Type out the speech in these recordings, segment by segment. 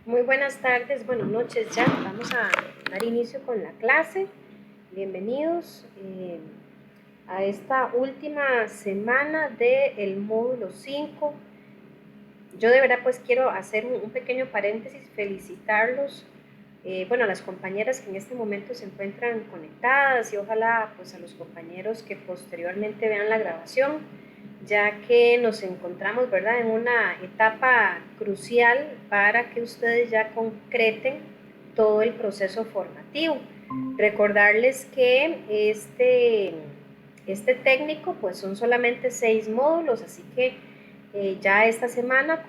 Muy buenas tardes, buenas noches ya. Vamos a dar inicio con la clase. Bienvenidos a esta última semana del módulo 5. Yo de verdad pues quiero hacer un pequeño paréntesis, felicitarlos, a las compañeras que en este momento se encuentran conectadas y ojalá pues a los compañeros que posteriormente vean la grabación, ya que nos encontramos, ¿verdad?, en una etapa crucial para que ustedes ya concreten todo el proceso formativo. Recordarles que este técnico pues son solamente 6 módulos, así que ya esta semana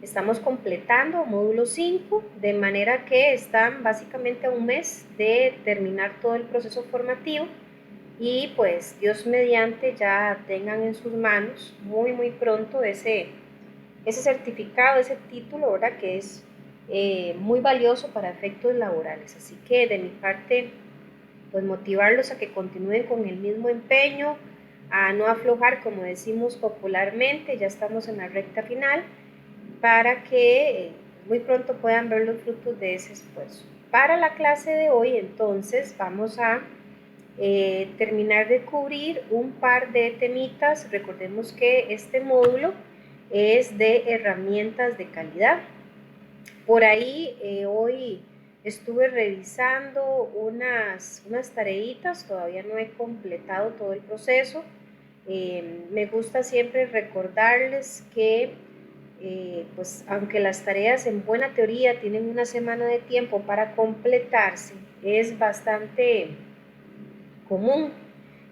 estamos completando módulo 5, de manera que están básicamente a un mes de terminar todo el proceso formativo y pues Dios mediante ya tengan en sus manos muy pronto ese certificado, ese título, ¿verdad?, que es muy valioso para efectos laborales. Así que de mi parte, pues motivarlos a que continúen con el mismo empeño, a no aflojar, como decimos popularmente. Ya estamos en la recta final, para que muy pronto puedan ver los frutos de ese esfuerzo. Para la clase de hoy, entonces, vamos a terminar de cubrir un par de temitas. Recordemos que este módulo es de herramientas de calidad. Por ahí hoy estuve revisando unas tareitas, todavía no he completado todo el proceso. Me gusta siempre recordarles que pues aunque las tareas en buena teoría tienen una semana de tiempo para completarse, es bastante común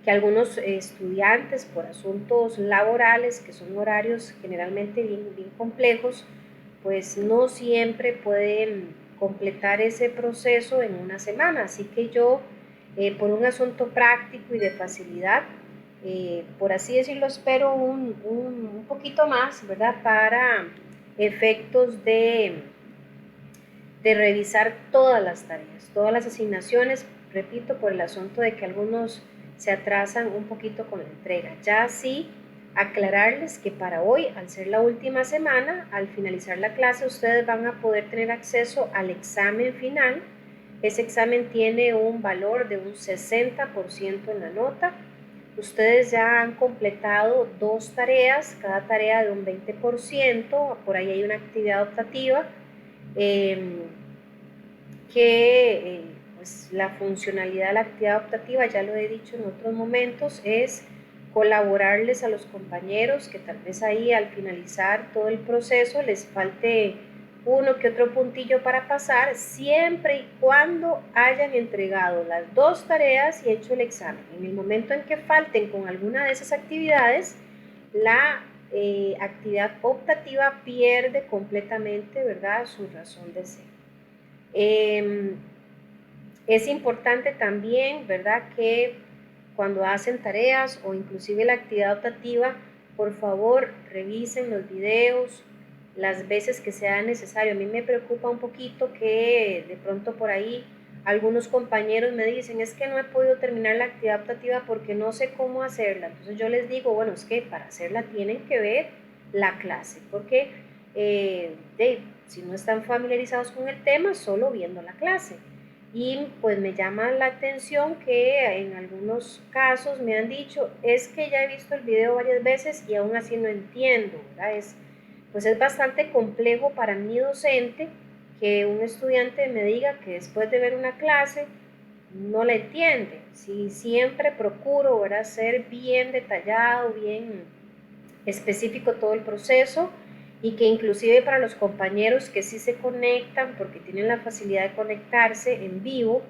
que algunos estudiantes, por asuntos laborales, que son horarios generalmente bien complejos, pues no siempre pueden completar ese proceso en una semana. Así que yo, por un asunto práctico y de facilidad, por así decirlo, espero un poquito más, ¿verdad?, para efectos de revisar todas las tareas, todas las asignaciones, repito, por el asunto de que algunos se atrasan un poquito con la entrega. Ya sí, aclararles que para hoy, al ser la última semana, al finalizar la clase, ustedes van a poder tener acceso al examen final. Ese examen tiene un valor de un 60% en la nota. Ustedes ya han completado 2 tareas, cada tarea de un 20%, por ahí hay una actividad optativa, pues la funcionalidad de la actividad optativa, ya lo he dicho en otros momentos, es colaborarles a los compañeros que tal vez ahí al finalizar todo el proceso les falte uno que otro puntillo para pasar, siempre y cuando hayan entregado las 2 tareas y hecho el examen. En el momento en que falten con alguna de esas actividades, la actividad optativa pierde completamente, ¿verdad?, su razón de ser. Es importante también, ¿verdad?, que cuando hacen tareas o inclusive la actividad optativa, por favor revisen los videos las veces que sea necesario. A mí me preocupa un poquito que de pronto por ahí algunos compañeros me dicen, es que no he podido terminar la actividad optativa porque no sé cómo hacerla. Entonces yo les digo, bueno, es que para hacerla tienen que ver la clase, porque si no están familiarizados con el tema, solo viendo la clase. Y pues me llama la atención que en algunos casos me han dicho, es que ya he visto el video varias veces y aún así no entiendo, ¿verdad? Pues es bastante complejo para mí docente que un estudiante me diga que después de ver una clase no la entiende. Si siempre procuro, ¿verdad?, ser bien detallado, bien específico todo el proceso, y que inclusive para los compañeros que sí se conectan porque tienen la facilidad de conectarse en vivo,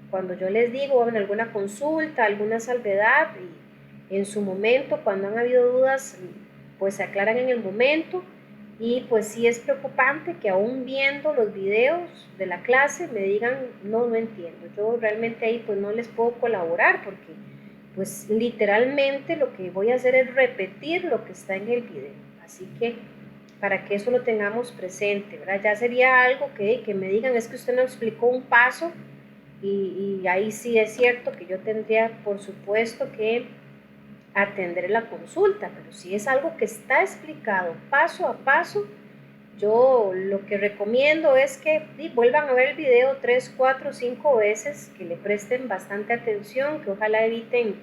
cuando yo les digo, bueno, alguna consulta, alguna salvedad, y en su momento, cuando han habido dudas, pues se aclaran en el momento. Y pues sí es preocupante que aún viendo los videos de la clase me digan, no entiendo. Yo realmente ahí pues no les puedo colaborar porque pues literalmente lo que voy a hacer es repetir lo que está en el video. Así que para que eso lo tengamos presente, ¿verdad? Ya sería algo que me digan, es que usted no explicó un paso, y ahí sí es cierto que yo tendría, por supuesto, que atender la consulta, pero si es algo que está explicado paso a paso, Yo lo que recomiendo es que vuelvan a ver el video 3, 4, 5 veces, que le presten bastante atención, que ojalá eviten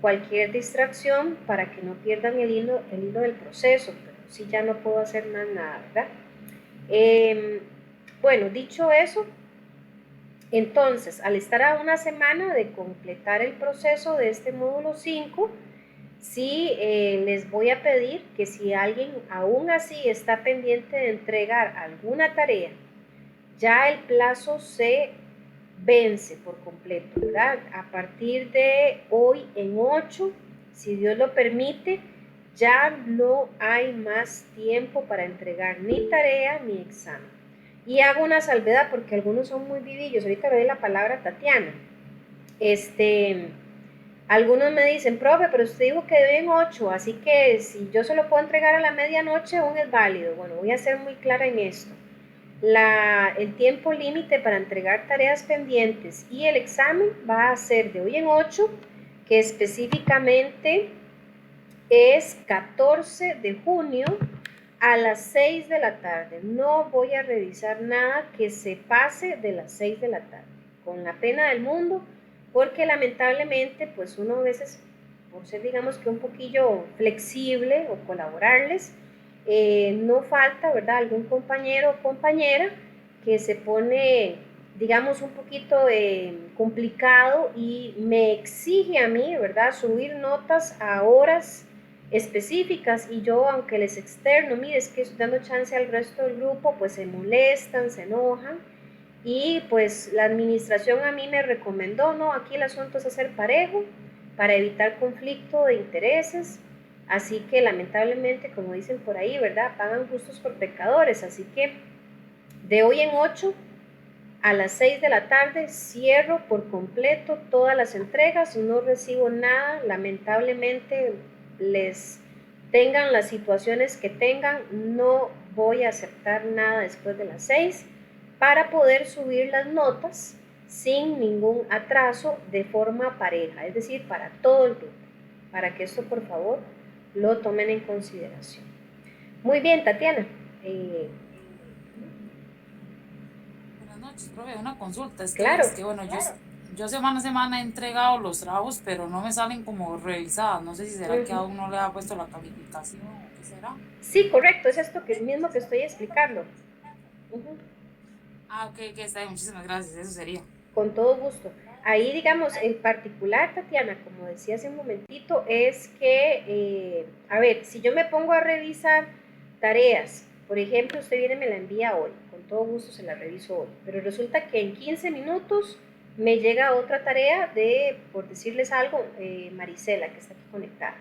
cualquier distracción para que no pierdan el hilo del proceso, pero sí ya no puedo hacer más nada, ¿verdad? Bueno, dicho eso, entonces, al estar a una semana de completar el proceso de este módulo 5, sí les voy a pedir que si alguien aún así está pendiente de entregar alguna tarea, ya el plazo se vence por completo, ¿verdad? A partir de hoy en 8, si Dios lo permite, ya no hay más tiempo para entregar ni tarea ni examen. Y hago una salvedad porque algunos son muy vivillos. Ahorita le doy la palabra a Tatiana. Algunos me dicen, profe, pero usted dijo que deben 8, así que si yo se lo puedo entregar a la medianoche, aún es válido. Bueno, voy a ser muy clara en esto. El tiempo límite para entregar tareas pendientes y el examen va a ser de hoy en 8, que específicamente es 14 de junio a las 6 de la tarde. No voy a revisar nada que se pase de las 6 de la tarde, con la pena del mundo, porque lamentablemente pues uno a veces, por ser digamos que un poquillo flexible o colaborarles, no falta, ¿verdad?, algún compañero o compañera que se pone, digamos, un poquito complicado y me exige a mí, ¿verdad?, subir notas a horas específicas, y yo, aunque les externo, mire, es que estoy dando chance al resto del grupo, pues se molestan, se enojan, y pues la administración a mí me recomendó, no, aquí el asunto es hacer parejo para evitar conflicto de intereses, así que lamentablemente, como dicen por ahí, ¿verdad?, pagan justos por pecadores, así que de hoy en 8 a las 6 de la tarde cierro por completo todas las entregas, no recibo nada, lamentablemente les tengan las situaciones que tengan, no voy a aceptar nada después de las 6 para poder subir las notas sin ningún atraso de forma pareja, es decir, para todo el grupo, para que esto por favor lo tomen en consideración. Muy bien, Tatiana. Buenas noches, profe. Una consulta. Es que Claro. vieras que, bueno, yo semana a semana he entregado los trabajos, pero no me salen como revisadas. No sé si será que Uh-huh. aún no le ha puesto la calificación o qué será. Sí, correcto, es esto que mismo que estoy explicando. Uh-huh. Ah, ok, que está bien. Muchísimas gracias. Eso sería. Con todo gusto. Ahí, digamos, el particular, Tatiana, como decía hace un momentito, es que, a ver, si yo me pongo a revisar tareas, por ejemplo, usted viene y me la envía hoy, con todo gusto se la reviso hoy, pero resulta que en 15 minutos me llega otra tarea de, por decirles algo, Marisela, que está aquí conectada.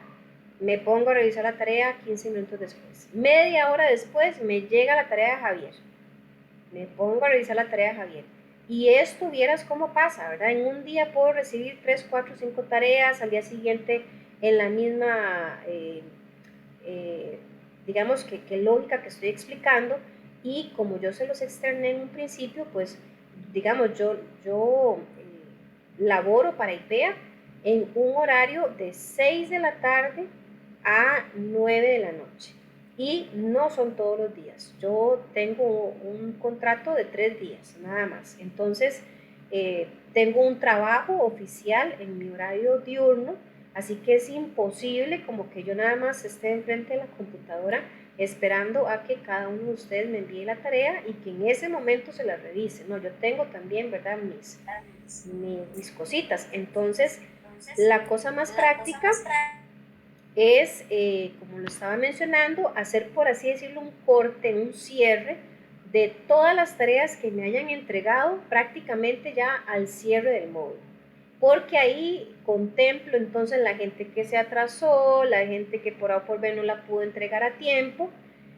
Me pongo a revisar la tarea 15 minutos después. Media hora después me llega la tarea de Javier. Me pongo a revisar la tarea de Javier. Y esto vieras cómo pasa, ¿verdad? En un día puedo recibir 3, 4, 5 tareas, al día siguiente en la misma, eh, digamos que lógica que estoy explicando, y como yo se los externé en un principio, pues digamos, yo laboro para IPEA en un horario de 6 de la tarde a 9 de la noche. Y no son todos los días. Yo tengo un contrato de 3 días, nada más. Entonces, tengo un trabajo oficial en mi horario diurno, así que es imposible como que yo nada más esté enfrente de la computadora esperando a que cada uno de ustedes me envíe la tarea y que en ese momento se la revise. No, yo tengo también, ¿verdad?, mis cositas. Entonces, la cosa más práctica es, como lo estaba mencionando, hacer, por así decirlo, un corte, un cierre de todas las tareas que me hayan entregado prácticamente ya al cierre del módulo. Porque ahí contemplo entonces la gente que se atrasó, la gente que por A o por B no la pudo entregar a tiempo,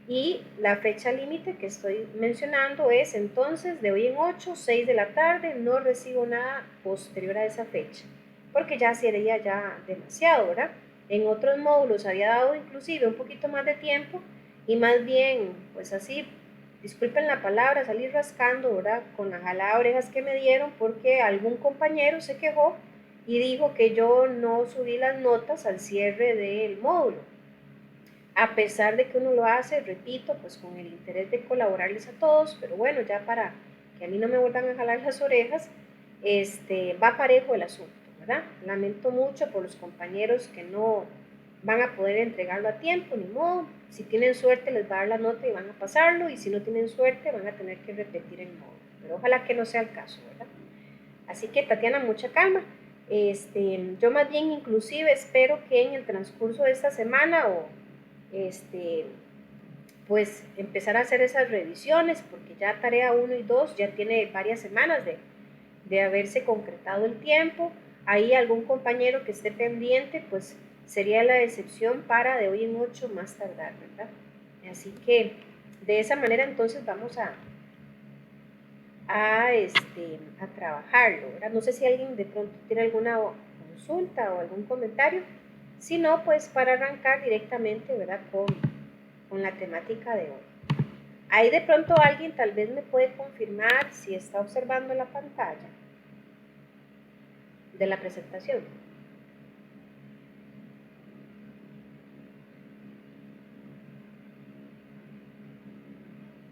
y la fecha límite que estoy mencionando es entonces de hoy en 8, 6 de la tarde, no recibo nada posterior a esa fecha, porque ya sería ya demasiado, ¿verdad? En otros módulos había dado inclusive un poquito más de tiempo y más bien, pues así, disculpen la palabra, salir rascando, ¿verdad?, con la jalada de orejas que me dieron porque algún compañero se quejó y dijo que yo no subí las notas al cierre del módulo. a pesar de que uno lo hace, repito, pues con el interés de colaborarles a todos, pero bueno, ya para que a mí no me vuelvan a jalar las orejas, va parejo el asunto, ¿verdad? Lamento mucho por los compañeros que no van a poder entregarlo a tiempo, ni modo. Si tienen suerte les va a dar la nota y van a pasarlo, y si no tienen suerte van a tener que repetir el módulo, pero ojalá que no sea el caso, ¿verdad? Así que Tatiana, mucha calma. Yo más bien inclusive espero que en el transcurso de esta semana pues empezar a hacer esas revisiones, porque ya tarea 1 y 2 ya tiene varias semanas de haberse concretado el tiempo. Ahí algún compañero que esté pendiente, pues sería la excepción para de hoy en 8 más tardar, ¿verdad? Así que de esa manera entonces vamos a trabajarlo, ¿verdad? No sé si alguien de pronto tiene alguna consulta o algún comentario. Si no, pues para arrancar directamente, ¿verdad? Con la temática de hoy. Ahí de pronto alguien tal vez me puede confirmar si está observando la pantalla de la presentación.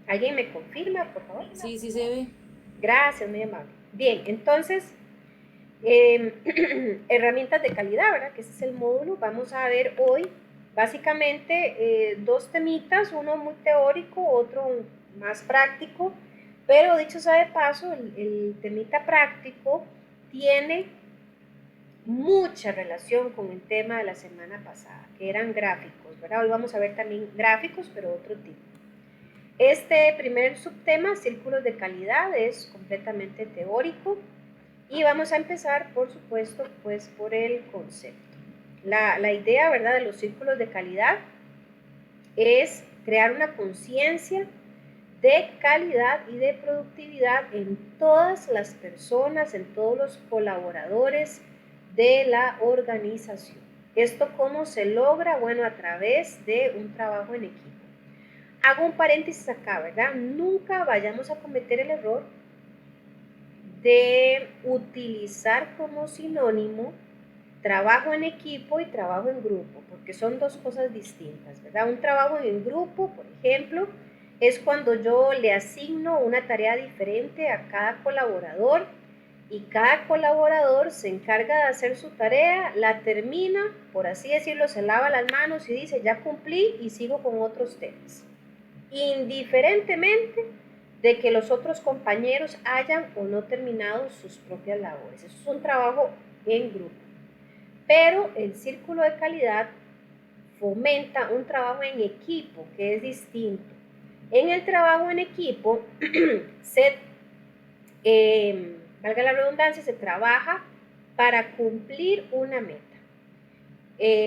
¿Alguien me confirma, por favor? Sí, sí se ve. Gracias, muy amable. Bien, entonces, herramientas de calidad, ¿verdad? Que ese es el módulo. Vamos a ver hoy básicamente 2 temitas, uno muy teórico, otro más práctico, pero dicho sea de paso, el temita práctico tiene mucha relación con el tema de la semana pasada, que eran gráficos, ¿verdad? Hoy vamos a ver también gráficos, pero otro tipo. Este primer subtema, círculos de calidad, es completamente teórico y vamos a empezar, por supuesto, pues por el concepto. La idea, ¿verdad?, de los círculos de calidad es crear una conciencia de calidad y de productividad en todas las personas, en todos los colaboradores de la organización. ¿Esto cómo se logra? Bueno, a través de un trabajo en equipo. Hago un paréntesis acá, ¿verdad? Nunca vayamos a cometer el error de utilizar como sinónimo trabajo en equipo y trabajo en grupo, porque son 2 cosas distintas, ¿verdad? Un trabajo en grupo, por ejemplo, es cuando yo le asigno una tarea diferente a cada colaborador y cada colaborador se encarga de hacer su tarea, la termina, por así decirlo, se lava las manos y dice, ya cumplí y sigo con otros temas, indiferentemente de que los otros compañeros hayan o no terminado sus propias labores. Eso es un trabajo en grupo. Pero el círculo de calidad fomenta un trabajo en equipo, que es distinto. En el trabajo en equipo, valga la redundancia, se trabaja para cumplir una meta,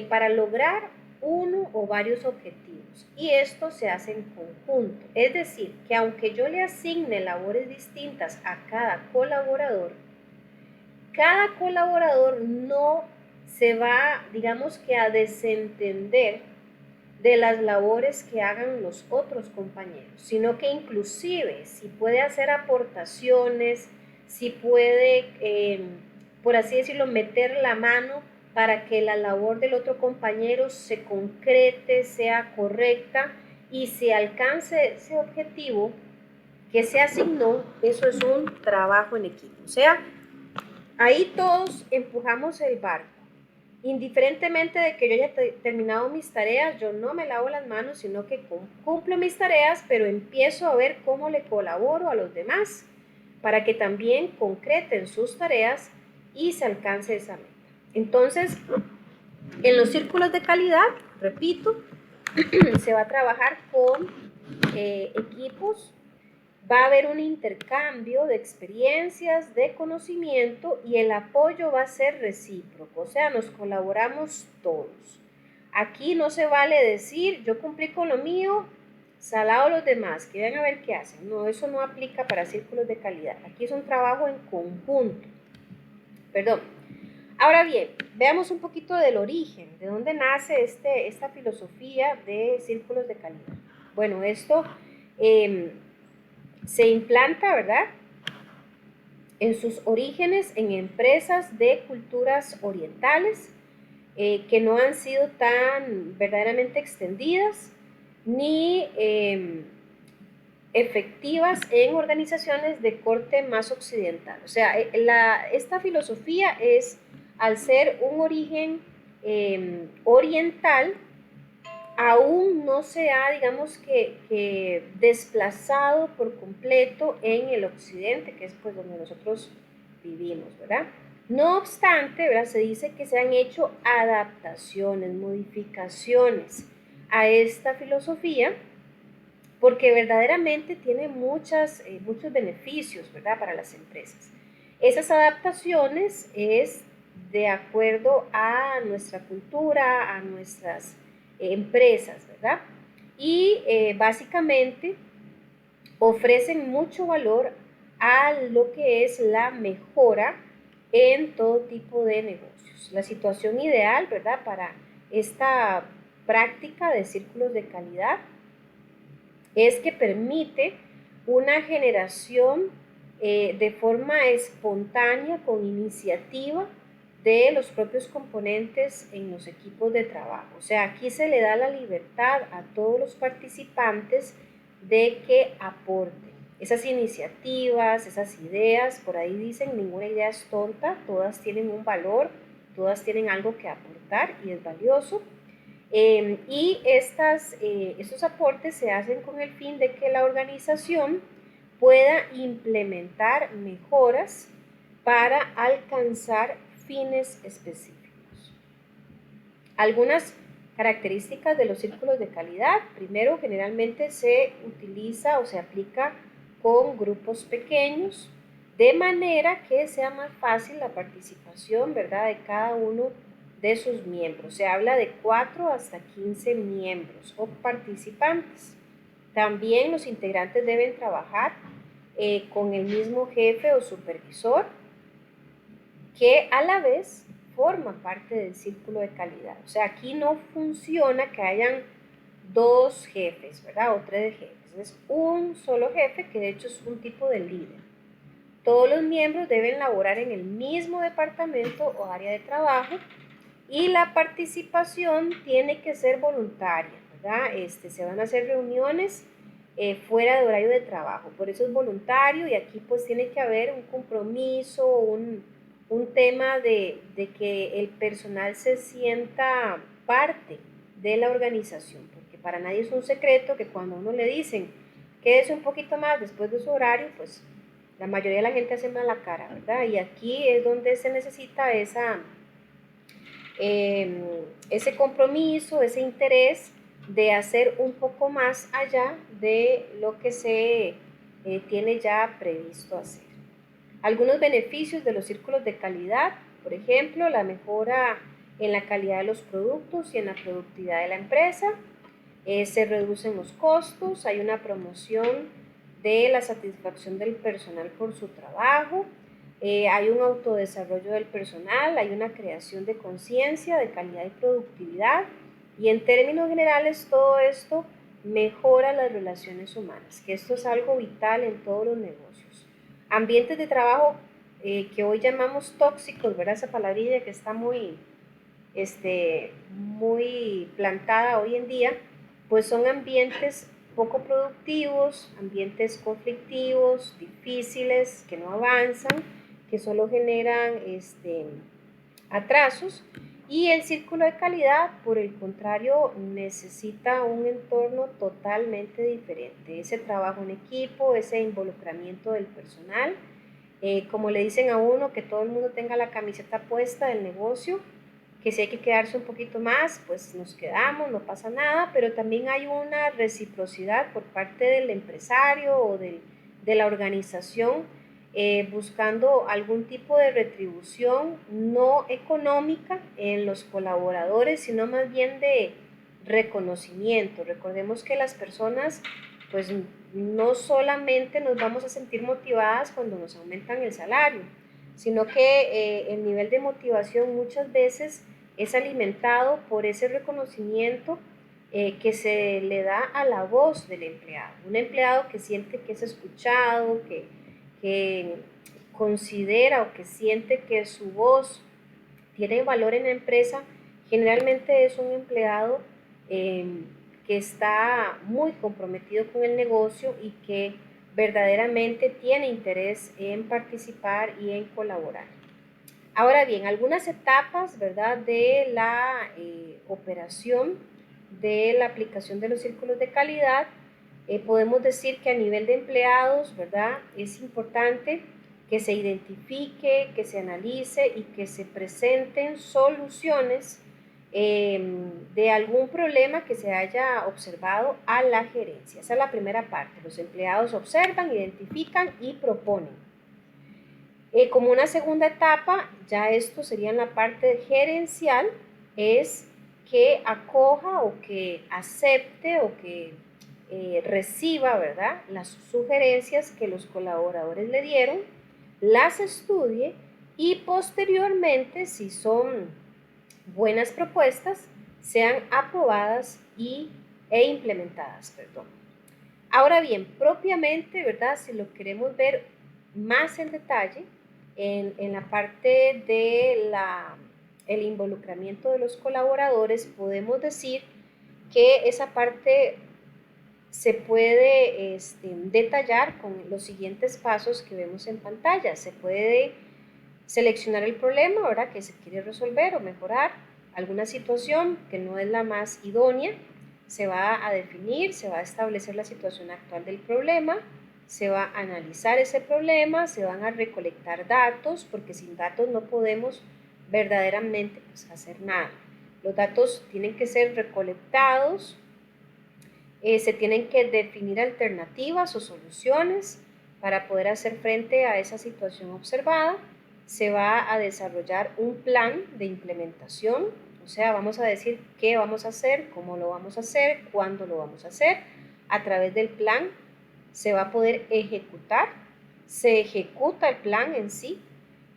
para lograr uno o varios objetivos, y esto se hace en conjunto. Es decir, que aunque yo le asigne labores distintas a cada colaborador no se va, digamos que a desentender de las labores que hagan los otros compañeros, sino que inclusive si puede hacer aportaciones, si puede, por así decirlo, meter la mano para que la labor del otro compañero se concrete, sea correcta y se alcance ese objetivo que se asignó. Eso es un trabajo en equipo. O sea, ahí todos empujamos el barco. Indiferentemente de que yo haya terminado mis tareas, yo no me lavo las manos, sino que cumplo mis tareas, pero empiezo a ver cómo le colaboro a los demás para que también concreten sus tareas y se alcance esa meta. Entonces, en los círculos de calidad, repito, se va a trabajar con equipos. Va a haber un intercambio de experiencias, de conocimiento, y el apoyo va a ser recíproco, o sea, nos colaboramos todos. Aquí no se vale decir, yo cumplí con lo mío, salado los demás, que vayan a ver qué hacen. No, eso no aplica para círculos de calidad. Aquí es un trabajo en conjunto. Perdón. Ahora bien, veamos un poquito del origen, de dónde nace esta filosofía de círculos de calidad. Bueno, esto se implanta, ¿verdad?, en sus orígenes en empresas de culturas orientales, que no han sido tan verdaderamente extendidas ni efectivas en organizaciones de corte más occidental. O sea, esta filosofía es, al ser un origen oriental, aún no se ha, digamos que desplazado por completo en el occidente, que es pues donde nosotros vivimos, ¿verdad? No obstante, ¿verdad? Se dice que se han hecho adaptaciones, modificaciones a esta filosofía, porque verdaderamente tiene muchos beneficios, ¿verdad?, para las empresas. Esas adaptaciones es de acuerdo a nuestra cultura, a nuestras empresas, ¿verdad? Y básicamente ofrecen mucho valor a lo que es la mejora en todo tipo de negocios. La situación ideal, ¿verdad?, para esta práctica de círculos de calidad es que permite una generación de forma espontánea, con iniciativa de los propios componentes en los equipos de trabajo. O sea, aquí se le da la libertad a todos los participantes de que aporten esas iniciativas, esas ideas. Por ahí dicen, ninguna idea es tonta, todas tienen un valor, todas tienen algo que aportar y es valioso. Y estos aportes se hacen con el fin de que la organización pueda implementar mejoras para alcanzar fines específicos. Algunas características de los círculos de calidad. Primero, generalmente se utiliza o se aplica con grupos pequeños, de manera que sea más fácil la participación, ¿verdad?, de cada uno de sus miembros. Se habla de 4 hasta 15 miembros o participantes. También los integrantes deben trabajar con el mismo jefe o supervisor, que a la vez forma parte del círculo de calidad. O sea, aquí no funciona que hayan 2 jefes, ¿verdad?, o 3 jefes. Es un solo jefe, que de hecho es un tipo de líder. Todos los miembros deben laborar en el mismo departamento o área de trabajo, y la participación tiene que ser voluntaria, ¿verdad? Se van a hacer reuniones fuera de horario de trabajo, por eso es voluntario, y aquí pues tiene que haber un compromiso, un tema de que el personal se sienta parte de la organización, porque para nadie es un secreto que cuando a uno le dicen quédese un poquito más después de su horario, pues la mayoría de la gente hace mala cara, ¿verdad? Y aquí es donde se necesita ese compromiso, ese interés de hacer un poco más allá de lo que se tiene ya previsto hacer. Algunos beneficios de los círculos de calidad, por ejemplo, la mejora en la calidad de los productos y en la productividad de la empresa. Se reducen los costos, hay una promoción de la satisfacción del personal por su trabajo, hay un autodesarrollo del personal, hay una creación de conciencia, de calidad y productividad, y en términos generales todo esto mejora las relaciones humanas, que esto es algo vital en todos los negocios. Ambientes de trabajo que hoy llamamos tóxicos, ¿verdad? Esa palabrilla que está muy plantada hoy en día, pues son ambientes poco productivos, ambientes conflictivos, difíciles, que no avanzan, que solo generan atrasos. Y el círculo de calidad, por el contrario, necesita un entorno totalmente diferente. Ese trabajo en equipo, ese involucramiento del personal, como le dicen a uno, que todo el mundo tenga la camiseta puesta del negocio, que si hay que quedarse un poquito más, pues nos quedamos, no pasa nada, pero también hay una reciprocidad por parte del empresario o de la organización, buscando algún tipo de retribución no económica en los colaboradores, sino más bien de reconocimiento. Recordemos que las personas pues no solamente nos vamos a sentir motivadas cuando nos aumentan el salario, sino que el nivel de motivación muchas veces es alimentado por ese reconocimiento que se le da a la voz del empleado. Un empleado que siente que es escuchado, que considera o que siente que su voz tiene valor en la empresa, Generalmente es un empleado que está muy comprometido con el negocio y que verdaderamente tiene interés en participar y en colaborar. Ahora bien, algunas etapas, ¿verdad?, de la operación de la aplicación de los círculos de calidad, podemos decir que a nivel de empleados, ¿verdad?, es importante que se identifique, que se analice y que se presenten soluciones de algún problema que se haya observado a la gerencia. Esa es la primera parte. Los empleados observan, identifican y proponen. Como una segunda etapa, ya esto sería en la parte gerencial, es que acoja o que acepte o que reciba, ¿verdad?, las sugerencias que los colaboradores le dieron, las estudie y posteriormente, si son buenas propuestas, sean aprobadas e implementadas. Perdón. Ahora bien, propiamente, ¿verdad?, si lo queremos ver más en detalle, en la parte de el involucramiento de los colaboradores, podemos decir que esa parte se puede detallar con los siguientes pasos que vemos en pantalla. Se puede seleccionar el problema, ¿verdad?, que se quiere resolver o mejorar, alguna situación que no es la más idónea. Se va a definir, se va a establecer la situación actual del problema, se va a analizar ese problema, se van a recolectar datos, porque sin datos no podemos verdaderamente hacer nada. Los datos tienen que ser recolectados, se tienen que definir alternativas o soluciones para poder hacer frente a esa situación observada. Se va a desarrollar un plan de implementación, o sea, vamos a decir qué vamos a hacer, cómo lo vamos a hacer, cuándo lo vamos a hacer. A través del plan se va a poder ejecutar, se ejecuta el plan en sí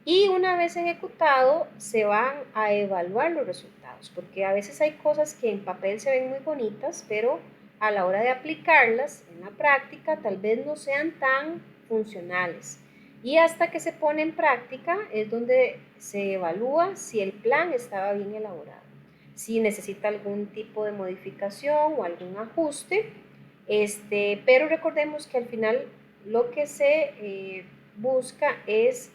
y una vez ejecutado se van a evaluar los resultados, porque a veces hay cosas que en papel se ven muy bonitas, pero a la hora de aplicarlas en la práctica tal vez no sean tan funcionales. Y hasta que se pone en práctica es donde se evalúa si el plan estaba bien elaborado, si necesita algún tipo de modificación o algún ajuste, pero recordemos que al final lo que se busca es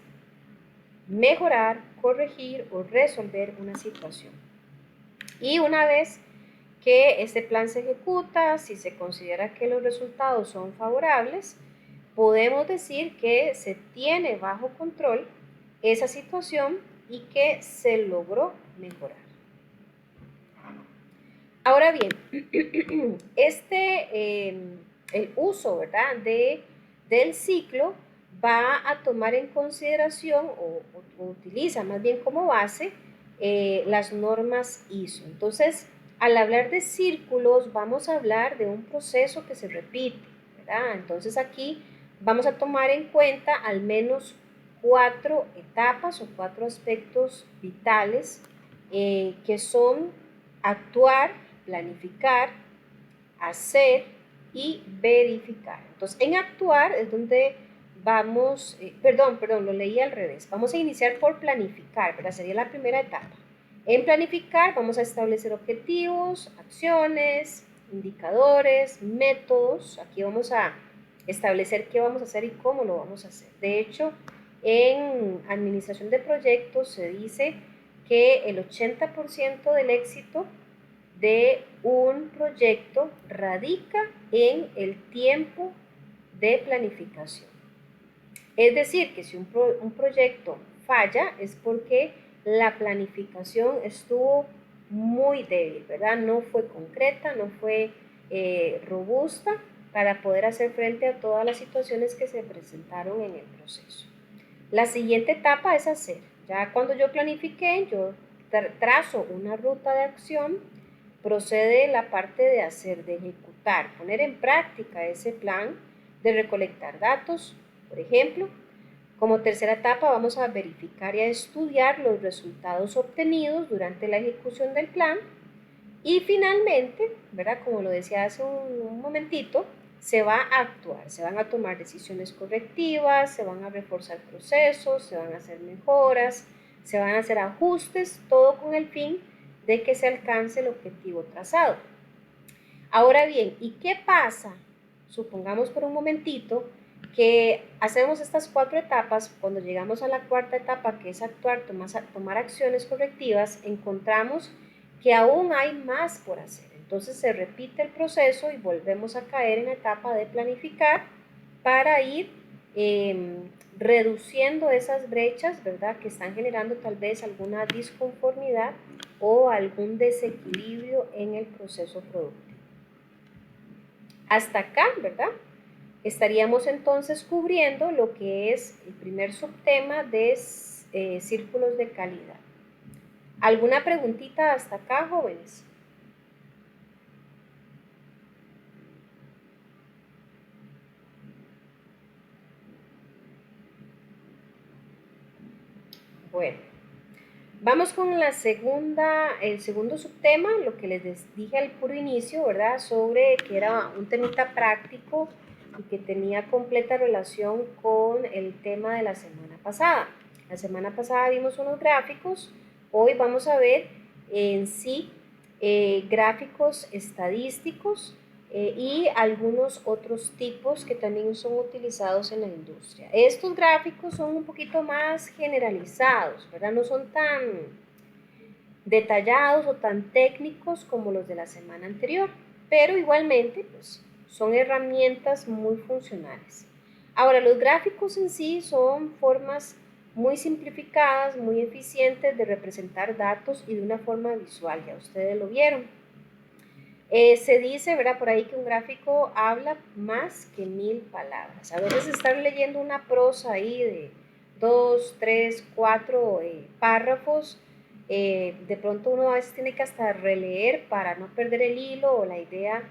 mejorar, corregir o resolver una situación. Y una vez que este plan se ejecuta, si se considera que los resultados son favorables, podemos decir que se tiene bajo control esa situación y que se logró mejorar. Ahora bien, el uso, ¿verdad?, del ciclo va a tomar en consideración o utiliza más bien como base las normas ISO. Entonces, al hablar de círculos, vamos a hablar de un proceso que se repite, ¿verdad? Entonces aquí vamos a tomar en cuenta al menos 4 etapas o 4 aspectos vitales que son actuar, planificar, hacer y verificar. Entonces, en actuar es donde vamos, lo leí al revés. Vamos a iniciar por planificar, ¿verdad? Sería la primera etapa. En planificar vamos a establecer objetivos, acciones, indicadores, métodos. Aquí vamos a establecer qué vamos a hacer y cómo lo vamos a hacer. De hecho, en administración de proyectos se dice que el 80% del éxito de un proyecto radica en el tiempo de planificación. Es decir, que si un proyecto falla es porque la planificación estuvo muy débil, ¿verdad? No fue concreta, no fue robusta para poder hacer frente a todas las situaciones que se presentaron en el proceso. La siguiente etapa es hacer. Ya cuando yo planifiqué, yo trazo una ruta de acción, procede la parte de hacer, de ejecutar, poner en práctica ese plan, de recolectar datos, por ejemplo. Como tercera etapa vamos a verificar y a estudiar los resultados obtenidos durante la ejecución del plan. Y finalmente, ¿verdad?, como lo decía hace un momentito, se va a actuar, se van a tomar decisiones correctivas, se van a reforzar procesos, se van a hacer mejoras, se van a hacer ajustes, todo con el fin de que se alcance el objetivo trazado. Ahora bien, ¿y qué pasa? Supongamos por un momentito que hacemos estas 4 etapas. Cuando llegamos a la cuarta etapa, que es actuar, tomar acciones correctivas, encontramos que aún hay más por hacer. Entonces se repite el proceso y volvemos a caer en la etapa de planificar para ir reduciendo esas brechas, ¿verdad? Que están generando tal vez alguna disconformidad o algún desequilibrio en el proceso productivo. Hasta acá, ¿verdad? Estaríamos entonces cubriendo lo que es el primer subtema de círculos de calidad. ¿Alguna preguntita hasta acá, jóvenes? Bueno, vamos con el segundo subtema, lo que les dije al puro inicio, ¿verdad? Sobre que era un temita práctico y que tenía completa relación con el tema de la semana pasada. La semana pasada vimos unos gráficos, hoy vamos a ver en sí gráficos estadísticos y algunos otros tipos que también son utilizados en la industria. Estos gráficos son un poquito más generalizados, ¿verdad? No son tan detallados o tan técnicos como los de la semana anterior, pero igualmente pues, son herramientas muy funcionales. Ahora, los gráficos en sí son formas muy simplificadas, muy eficientes de representar datos y de una forma visual, ya ustedes lo vieron. Se dice, ¿verdad? Por ahí que un gráfico habla más que 1000 palabras. A veces estar leyendo una prosa ahí de 2, 3, 4 párrafos, de pronto uno a veces tiene que hasta releer para no perder el hilo o la idea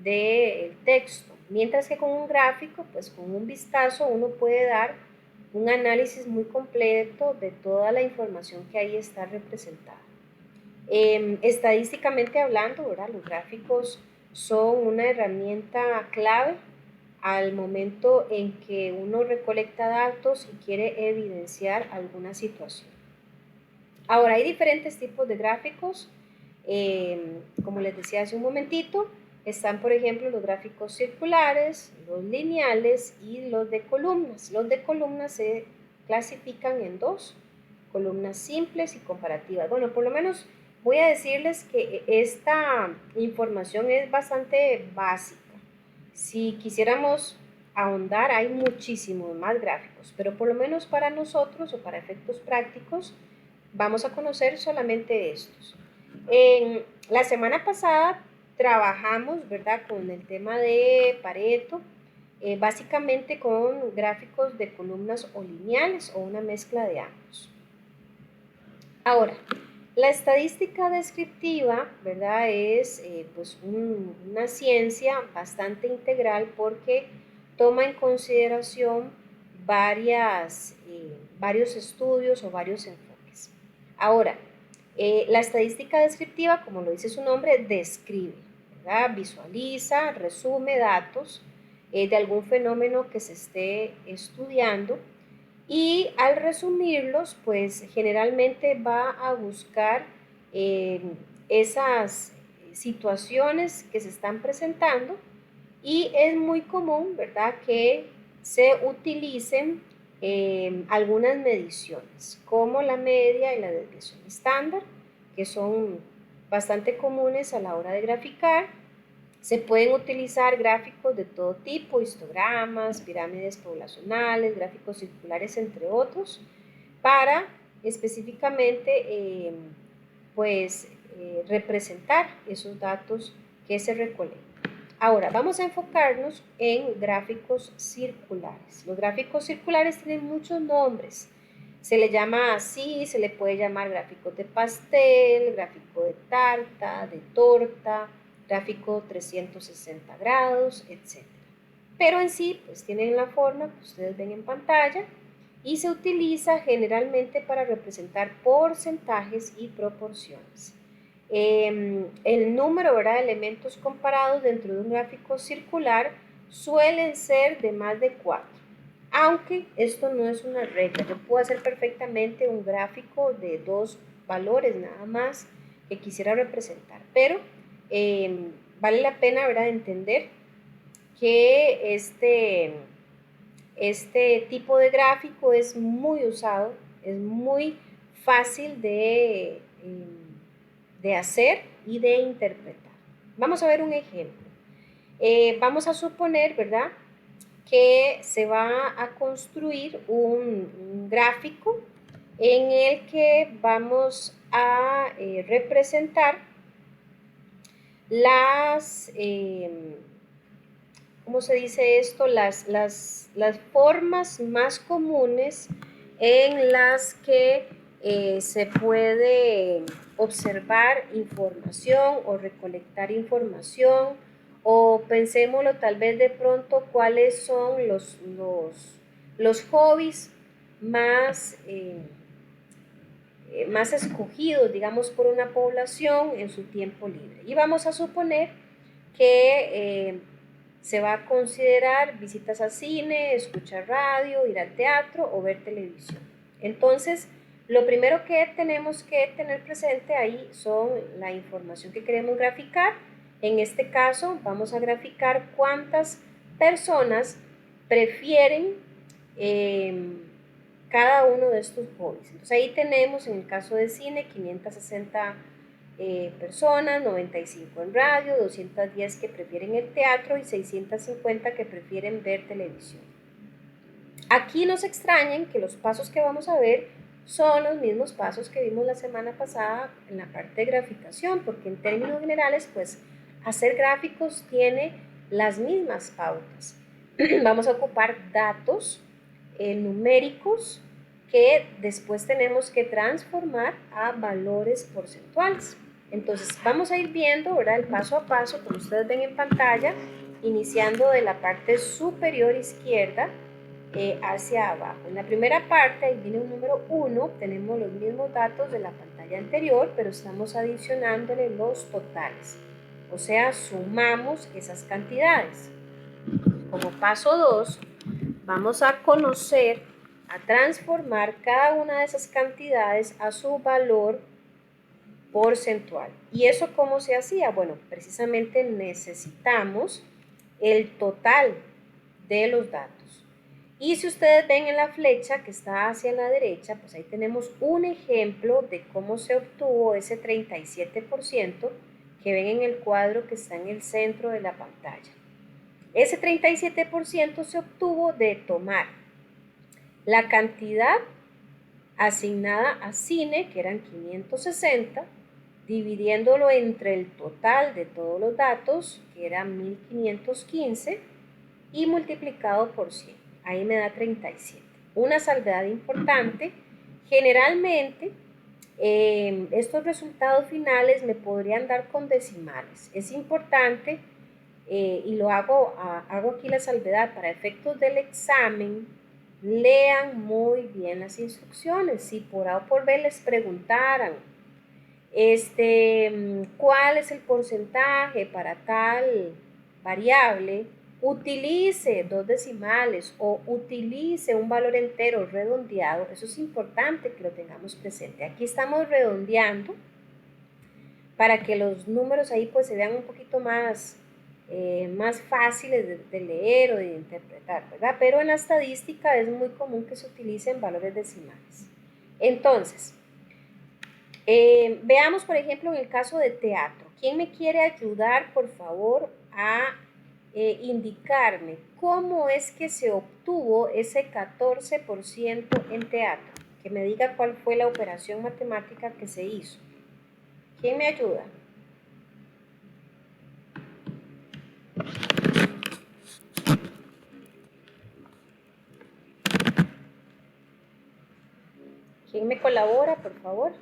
del texto. Mientras que con un gráfico, pues con un vistazo uno puede dar un análisis muy completo de toda la información que ahí está representada. Estadísticamente hablando, ¿verdad? Los gráficos son una herramienta clave al momento en que uno recolecta datos y quiere evidenciar alguna situación. Ahora, hay diferentes tipos de gráficos. Como les decía hace un momentito, están, por ejemplo, los gráficos circulares, los lineales y los de columnas. Los de columnas se clasifican en dos, columnas simples y comparativas. Bueno, por lo menos voy a decirles que esta información es bastante básica. Si quisiéramos ahondar, hay muchísimos más gráficos, pero por lo menos para nosotros o para efectos prácticos, vamos a conocer solamente estos. En la semana pasada trabajamos, ¿verdad?, con el tema de Pareto, básicamente con gráficos de columnas o lineales o una mezcla de ambos. Ahora, la estadística descriptiva, ¿verdad?, es pues una ciencia bastante integral porque toma en consideración varios estudios o varios enfoques. Ahora, la estadística descriptiva, como lo dice su nombre, describe, ¿verdad?, visualiza, resume datos de algún fenómeno que se esté estudiando. Y al resumirlos, pues generalmente va a buscar esas situaciones que se están presentando y es muy común, ¿verdad?, que se utilicen algunas mediciones como la media y la desviación estándar, que son bastante comunes a la hora de graficar. Se pueden utilizar gráficos de todo tipo, histogramas, pirámides poblacionales, gráficos circulares, entre otros, para específicamente representar esos datos que se recolectan. Ahora, vamos a enfocarnos en gráficos circulares. Los gráficos circulares tienen muchos nombres. Se le llama así, se le puede llamar gráfico de pastel, gráfico de tarta, de torta, gráfico 360 grados, etc. Pero en sí, pues tienen la forma que ustedes ven en pantalla y se utiliza generalmente para representar porcentajes y proporciones. El número, ¿verdad?, de elementos comparados dentro de un gráfico circular suelen ser de más de 4, aunque esto no es una regla. Yo puedo hacer perfectamente un gráfico de 2 valores nada más, que quisiera representar, pero vale la pena, ¿verdad?, entender que este tipo de gráfico es muy usado, es muy fácil de hacer y de interpretar. Vamos a ver un ejemplo. Vamos a suponer, ¿verdad?, que se va a construir un gráfico en el que vamos a representar las, ¿cómo se dice esto? Las formas más comunes en las que se puede observar información o recolectar información, o pensémoslo tal vez de pronto cuáles son los hobbies más, más escogidos, digamos, por una población en su tiempo libre. Y vamos a suponer que se va a considerar visitas al cine, escuchar radio, ir al teatro o ver televisión. Entonces, lo primero que tenemos que tener presente ahí son la información que queremos graficar. En este caso, vamos a graficar cuántas personas prefieren cada uno de estos hobbies. Entonces ahí tenemos, en el caso de cine, 560 personas, 95 en radio, 210 que prefieren el teatro y 650 que prefieren ver televisión. Aquí no se extrañen que los pasos que vamos a ver son los mismos pasos que vimos la semana pasada en la parte de graficación, porque en términos generales, pues, hacer gráficos tiene las mismas pautas. Vamos a ocupar datos numéricos que después tenemos que transformar a valores porcentuales. Entonces vamos a ir viendo, ¿verdad?, el paso a paso, como ustedes ven en pantalla, iniciando de la parte superior izquierda hacia abajo. En la primera parte, ahí viene un número 1, tenemos los mismos datos de la pantalla anterior, pero estamos adicionándole los totales, o sea, sumamos esas cantidades. Como paso 2, vamos a conocer, a transformar cada una de esas cantidades a su valor porcentual. ¿Y eso cómo se hacía? Bueno, precisamente necesitamos el total de los datos. Y si ustedes ven en la flecha que está hacia la derecha, pues ahí tenemos un ejemplo de cómo se obtuvo ese 37% que ven en el cuadro que está en el centro de la pantalla. Ese 37% se obtuvo de tomar la cantidad asignada a cine, que eran 560, dividiéndolo entre el total de todos los datos, que eran 1515, y multiplicado por 100. Ahí me da 37. Una salvedad importante, generalmente estos resultados finales me podrían dar con decimales. Es importante, y lo hago aquí la salvedad, para efectos del examen, lean muy bien las instrucciones. Si por A o por B les preguntaran cuál es el porcentaje para tal variable, utilice dos decimales o utilice un valor entero redondeado. Eso es importante que lo tengamos presente. Aquí estamos redondeando para que los números ahí pues se vean un poquito más fáciles de leer o de interpretar, ¿verdad? Pero en la estadística es muy común que se utilicen valores decimales. Entonces, veamos, por ejemplo, en el caso de teatro. ¿Quién me quiere ayudar, por favor, a indicarme cómo es que se obtuvo ese 14% en teatro? Que me diga cuál fue la operación matemática que se hizo. ¿Quién me ayuda? ¿Quién me colabora, por favor?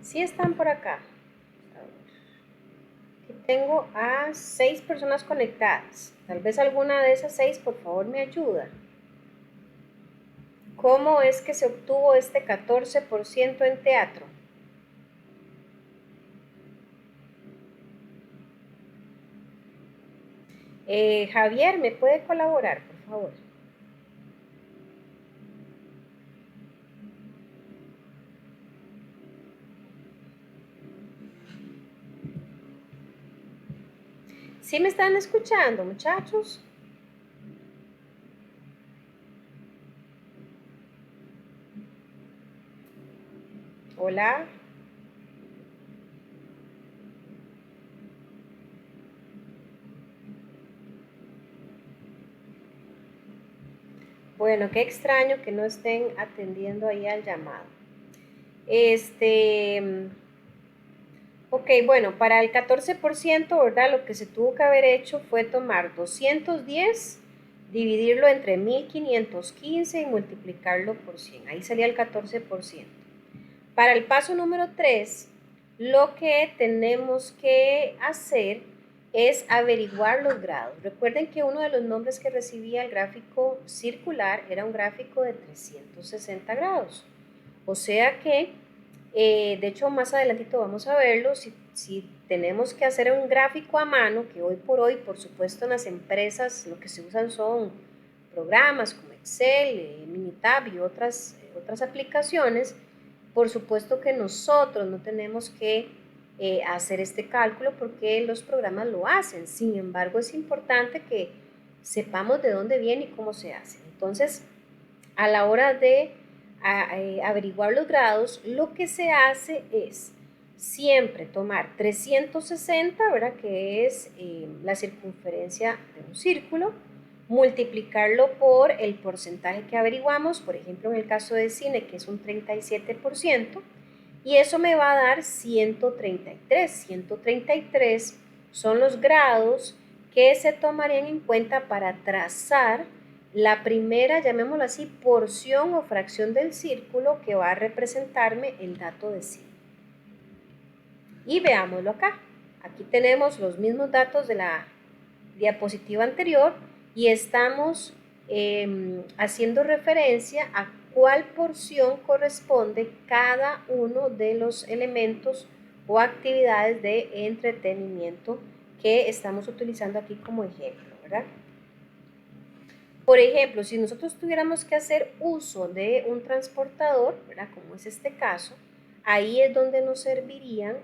Sí están por acá. Aquí tengo a 6 personas conectadas. Tal vez alguna de esas 6, por favor, me ayuda. ¿Cómo es que se obtuvo este 14% en teatro? Javier, ¿me puede colaborar, por favor. ¿Sí me están escuchando, muchachos? Hola. Bueno, qué extraño que no estén atendiendo ahí al llamado. Ok, bueno, para el 14%, ¿verdad? Lo que se tuvo que haber hecho fue tomar 210, dividirlo entre 1515 y multiplicarlo por 100. Ahí salía el 14%. Para el paso número 3, lo que tenemos que hacer es averiguar los grados. Recuerden que uno de los nombres que recibía el gráfico circular era un gráfico de 360 grados. O sea que, de hecho, más adelantito vamos a verlo, si tenemos que hacer un gráfico a mano, que hoy por hoy, por supuesto, en las empresas lo que se usan son programas como Excel, Minitab y otras aplicaciones. Por supuesto que nosotros no tenemos que hacer este cálculo porque los programas lo hacen. Sin embargo, es importante que sepamos de dónde viene y cómo se hace. Entonces, a la hora de averiguar los grados, lo que se hace es siempre tomar 360, ¿verdad? Que es la circunferencia de un círculo, multiplicarlo por el porcentaje que averiguamos, por ejemplo, en el caso de cine, que es un 37%, y eso me va a dar 133. 133 son los grados que se tomarían en cuenta para trazar la primera, llamémoslo así, porción o fracción del círculo que va a representarme el dato de cine. Y veámoslo acá. Aquí tenemos los mismos datos de la diapositiva anterior y estamos haciendo referencia a cuál porción corresponde cada uno de los elementos o actividades de entretenimiento que estamos utilizando aquí como ejemplo, ¿verdad? Por ejemplo, si nosotros tuviéramos que hacer uso de un transportador, ¿verdad? Como es este caso, ahí es donde nos servirían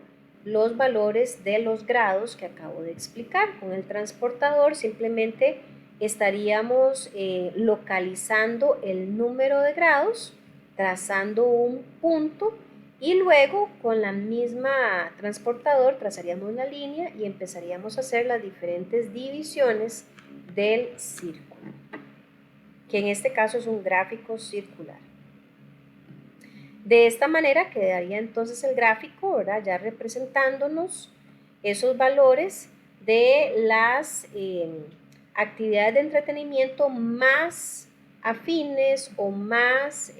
los valores de los grados que acabo de explicar. Con el transportador simplemente estaríamos localizando el número de grados, trazando un punto y luego con la misma transportador trazaríamos la línea y empezaríamos a hacer las diferentes divisiones del círculo, que en este caso es un gráfico circular. De esta manera quedaría entonces el gráfico, ¿verdad? Ya representándonos esos valores de las actividades de entretenimiento más afines o más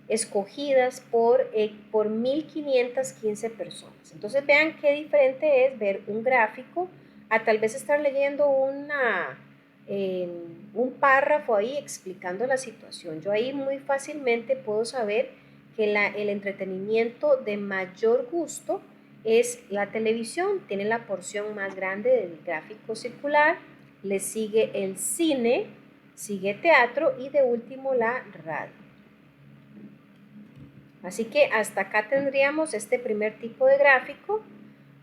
escogidas por 1515 personas. Entonces vean qué diferente es ver un gráfico a tal vez estar leyendo un párrafo ahí explicando la situación. Yo ahí muy fácilmente puedo saber que el entretenimiento de mayor gusto es la televisión, tiene la porción más grande del gráfico circular, le sigue el cine, sigue teatro y de último la radio. Así que hasta acá tendríamos este primer tipo de gráfico.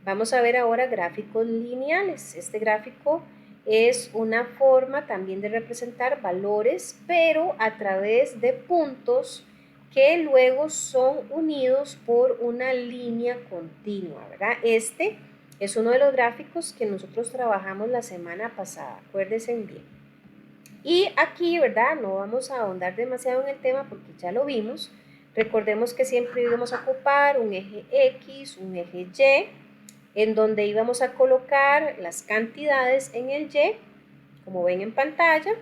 Vamos a ver ahora gráficos lineales. Este gráfico es una forma también de representar valores, pero a través de puntos que luego son unidos por una línea continua, ¿verdad? Este es uno de los gráficos que nosotros trabajamos la semana pasada, acuérdense bien. Y aquí, ¿verdad? No vamos a ahondar demasiado en el tema porque ya lo vimos. Recordemos que siempre íbamos a ocupar un eje X, un eje Y, en donde íbamos a colocar las cantidades en el Y, como ven en pantalla,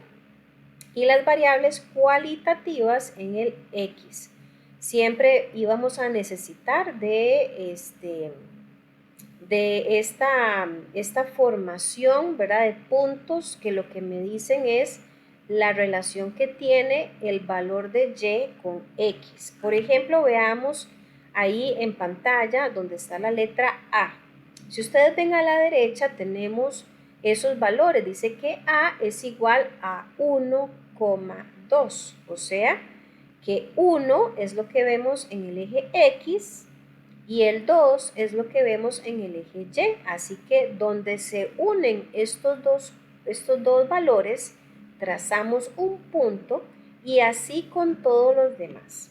y las variables cualitativas en el X. Siempre íbamos a necesitar de esta formación, ¿verdad? De puntos que lo que me dicen es la relación que tiene el valor de Y con X. Por ejemplo, veamos ahí en pantalla donde está la letra A. Si ustedes ven a la derecha tenemos esos valores. Dice que A es igual a 1,2, o sea que 1 es lo que vemos en el eje X y el 2 es lo que vemos en el eje Y. Así que donde se unen estos dos valores, trazamos un punto y así con todos los demás.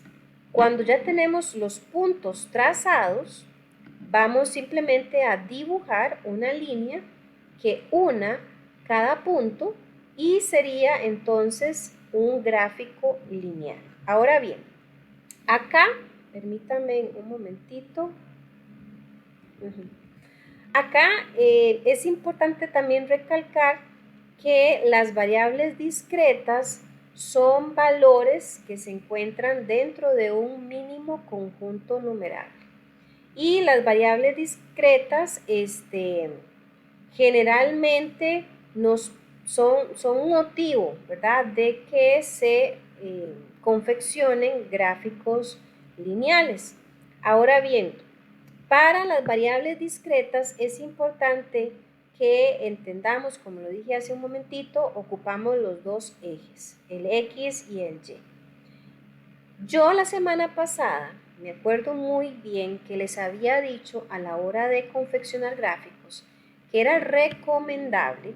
Cuando ya tenemos los puntos trazados, vamos simplemente a dibujar una línea que una cada punto y sería entonces un gráfico lineal. Ahora bien, acá, permítanme un momentito. Acá es importante también recalcar que las variables discretas son valores que se encuentran dentro de un mínimo conjunto numeral. Y las variables discretas generalmente son un motivo, ¿verdad?, de que se confeccionen gráficos lineales. Ahora bien, para las variables discretas es importante que entendamos, como lo dije hace un momentito, ocupamos los dos ejes, el X y el Y. Yo la semana pasada me acuerdo muy bien que les había dicho a la hora de confeccionar gráficos que era recomendable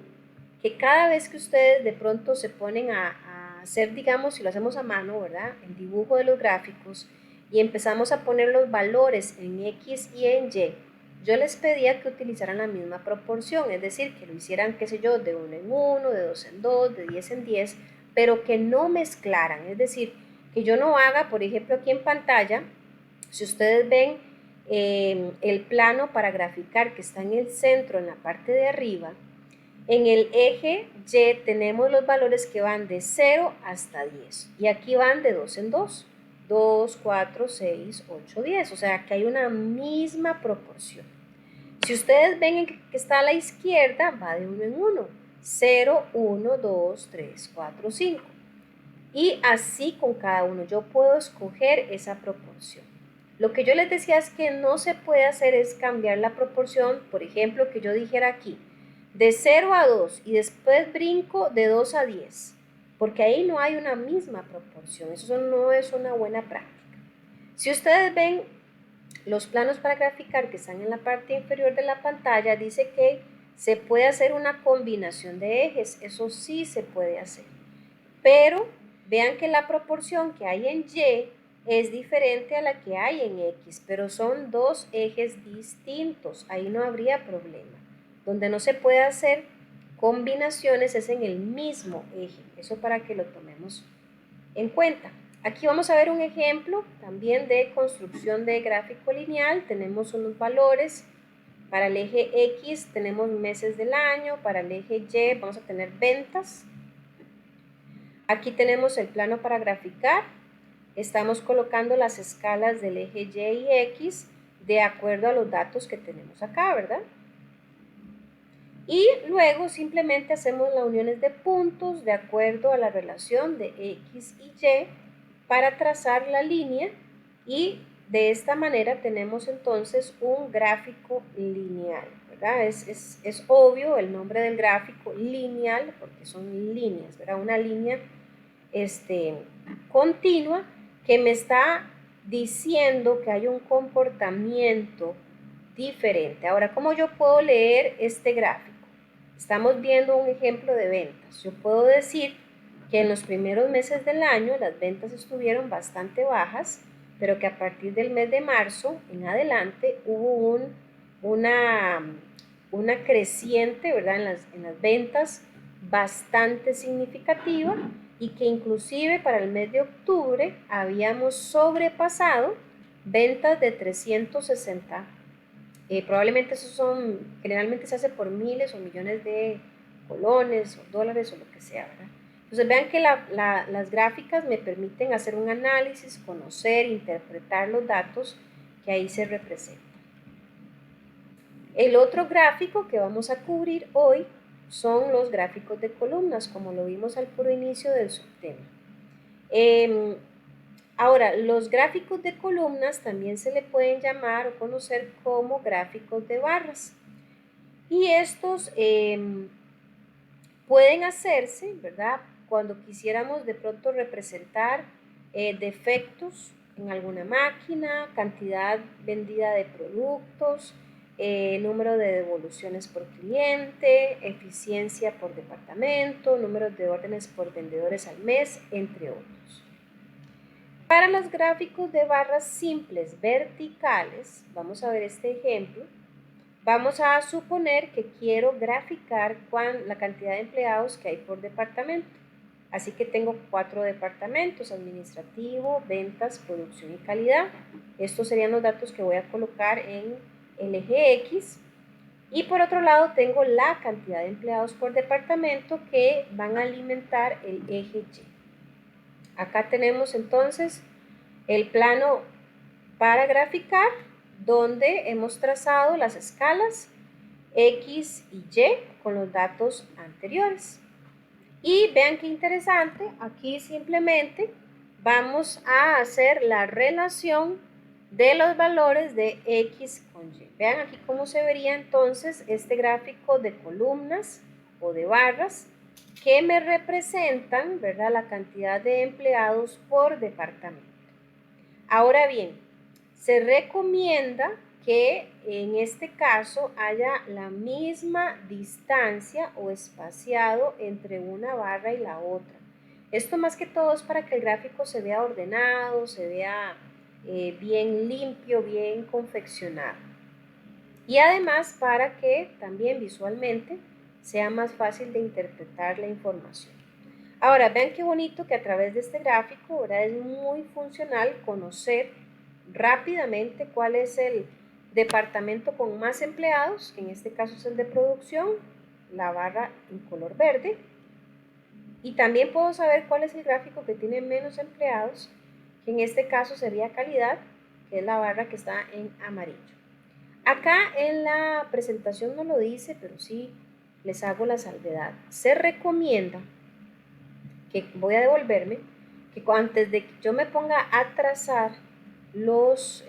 que cada vez que ustedes de pronto se ponen a hacer, digamos, si lo hacemos a mano, ¿verdad?, el dibujo de los gráficos y empezamos a poner los valores en X y en Y, yo les pedía que utilizaran la misma proporción, es decir, que lo hicieran, qué sé yo, de 1 en 1, de 2 en 2, de 10 en 10, pero que no mezclaran, es decir, que yo no haga, por ejemplo, aquí en pantalla, si ustedes ven el plano para graficar que está en el centro, en la parte de arriba, en el eje Y tenemos los valores que van de 0 hasta 10 y aquí van de 2 en 2, 2, 4, 6, 8, 10, o sea que hay una misma proporción. Si ustedes ven que está a la izquierda, va de 1 en 1, 0, 1, 2, 3, 4, 5. Y así con cada uno, yo puedo escoger esa proporción. Lo que yo les decía es que no se puede hacer es cambiar la proporción, por ejemplo, que yo dijera aquí, de 0 a 2 y después brinco de 2 a 10, porque ahí no hay una misma proporción, eso no es una buena práctica. Si ustedes ven los planos para graficar que están en la parte inferior de la pantalla, dice que se puede hacer una combinación de ejes, eso sí se puede hacer, pero vean que la proporción que hay en Y es diferente a la que hay en X, pero son dos ejes distintos, ahí no habría problema. Donde no se puede hacer combinaciones es en el mismo eje, eso para que lo tomemos en cuenta. Aquí vamos a ver un ejemplo también de construcción de gráfico lineal, tenemos unos valores, para el eje X tenemos meses del año, para el eje Y vamos a tener ventas. Aquí tenemos el plano para graficar, estamos colocando las escalas del eje Y y X de acuerdo a los datos que tenemos acá, ¿verdad? Y luego simplemente hacemos las uniones de puntos de acuerdo a la relación de X y Y para trazar la línea y de esta manera tenemos entonces un gráfico lineal, ¿verdad? Es obvio el nombre del gráfico lineal porque son líneas, ¿verdad? Una línea continua que me está diciendo que hay un comportamiento diferente. Ahora, ¿cómo yo puedo leer este gráfico? Estamos viendo un ejemplo de ventas. Yo puedo decir que en los primeros meses del año las ventas estuvieron bastante bajas, pero que a partir del mes de marzo en adelante hubo una creciente, ¿verdad?, en las ventas bastante significativa y que inclusive para el mes de octubre habíamos sobrepasado ventas de 360. Probablemente generalmente se hace por miles o millones de colones o dólares o lo que sea, ¿verdad? Entonces vean que las gráficas me permiten hacer un análisis, conocer, interpretar los datos que ahí se representan. El otro gráfico que vamos a cubrir hoy son los gráficos de columnas, como lo vimos al puro inicio del subtema. Ahora, los gráficos de columnas también se le pueden llamar o conocer como gráficos de barras. Y estos pueden hacerse, ¿verdad? Cuando quisiéramos de pronto representar defectos en alguna máquina, cantidad vendida de productos, número de devoluciones por cliente, eficiencia por departamento, número de órdenes por vendedores al mes, entre otros. Para los gráficos de barras simples verticales, vamos a ver este ejemplo. Vamos a suponer que quiero graficar la cantidad de empleados que hay por departamento. Así que tengo 4 departamentos: administrativo, ventas, producción y calidad. Estos serían los datos que voy a colocar en el eje X. Y por otro lado tengo la cantidad de empleados por departamento que van a alimentar el eje Y. Acá tenemos entonces el plano para graficar, donde hemos trazado las escalas X y Y con los datos anteriores. Y vean qué interesante, aquí simplemente vamos a hacer la relación de los valores de X con Y. Vean aquí cómo se vería entonces este gráfico de columnas o de barras que me representan, ¿verdad?, la cantidad de empleados por departamento. Ahora bien, se recomienda que en este caso haya la misma distancia o espaciado entre una barra y la otra. Esto más que todo es para que el gráfico se vea ordenado, se vea bien limpio, bien confeccionado. Y además para que también visualmente sea más fácil de interpretar la información. Ahora, vean qué bonito que a través de este gráfico, ¿verdad?, es muy funcional conocer rápidamente cuál es el departamento con más empleados, que en este caso es el de producción, la barra en color verde. Y también puedo saber cuál es el gráfico que tiene menos empleados, que en este caso sería calidad, que es la barra que está en amarillo. Acá en la presentación no lo dice, pero sí les hago la salvedad. Se recomienda, que voy a devolverme, que antes de que yo me ponga a trazar los